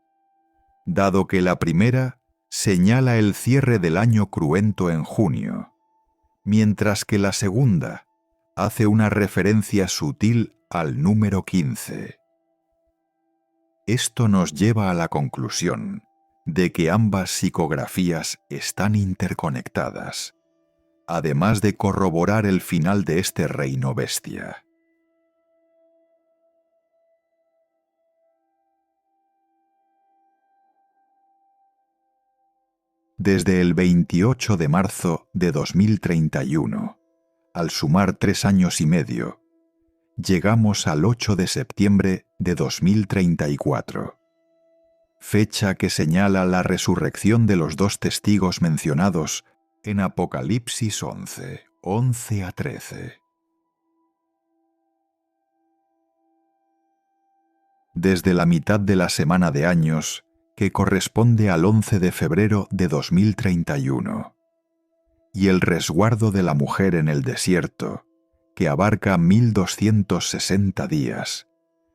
dado que la primera señala el cierre del año cruento en junio, mientras que la segunda hace una referencia sutil al número 15. Esto nos lleva a la conclusión de que ambas psicografías están interconectadas, además de corroborar el final de este reino bestia. Desde el 28 de marzo de 2031, al sumar 3 años y medio, llegamos al 8 de septiembre de 2034, fecha que señala la resurrección de los dos testigos mencionados en Apocalipsis 11, 11 a 13. Desde la mitad de la semana de años, que corresponde al 11 de febrero de 2031, y el resguardo de la mujer en el desierto, que abarca 1260 días,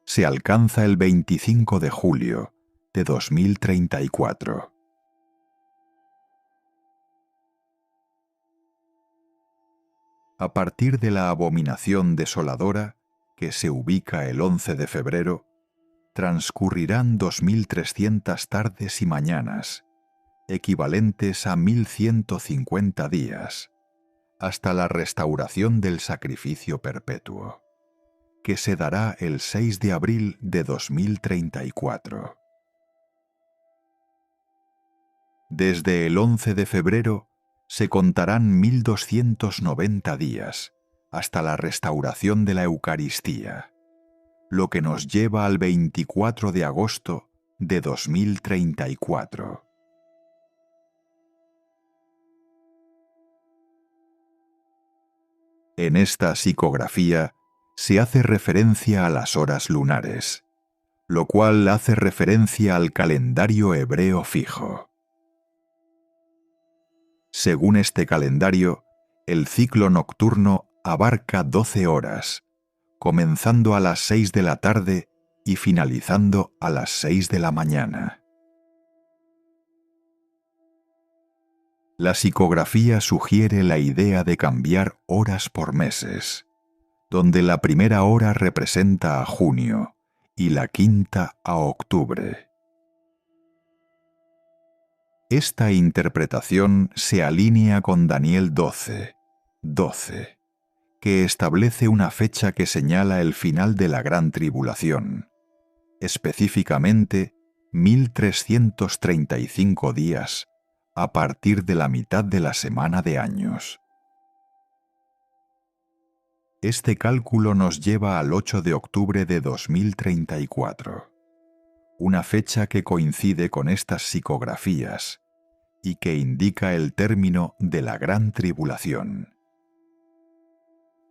se alcanza el 25 de julio de 2034. A partir de la abominación desoladora, que se ubica el 11 de febrero, transcurrirán 2300 tardes y mañanas, equivalentes a 1150 días, hasta la restauración del sacrificio perpetuo, que se dará el 6 de abril de 2034. Desde el 11 de febrero se contarán 1290 días hasta la restauración de la Eucaristía, lo que nos lleva al 24 de agosto de 2034. En esta psicografía se hace referencia a las horas lunares, lo cual hace referencia al calendario hebreo fijo. Según este calendario, el ciclo nocturno abarca 12 horas, comenzando a las 6 de la tarde y finalizando a las 6 de la mañana. La psicografía sugiere la idea de cambiar horas por meses, donde la primera hora representa a junio y la quinta a octubre. Esta interpretación se alinea con Daniel 12, 12, que establece una fecha que señala el final de la gran tribulación, específicamente 1335 días a partir de la mitad de la semana de años. Este cálculo nos lleva al 8 de octubre de 2034, una fecha que coincide con estas psicografías y que indica el término de la gran tribulación.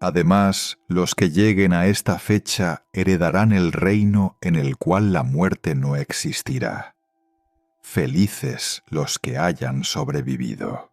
Además, los que lleguen a esta fecha heredarán el reino en el cual la muerte no existirá. Felices los que hayan sobrevivido.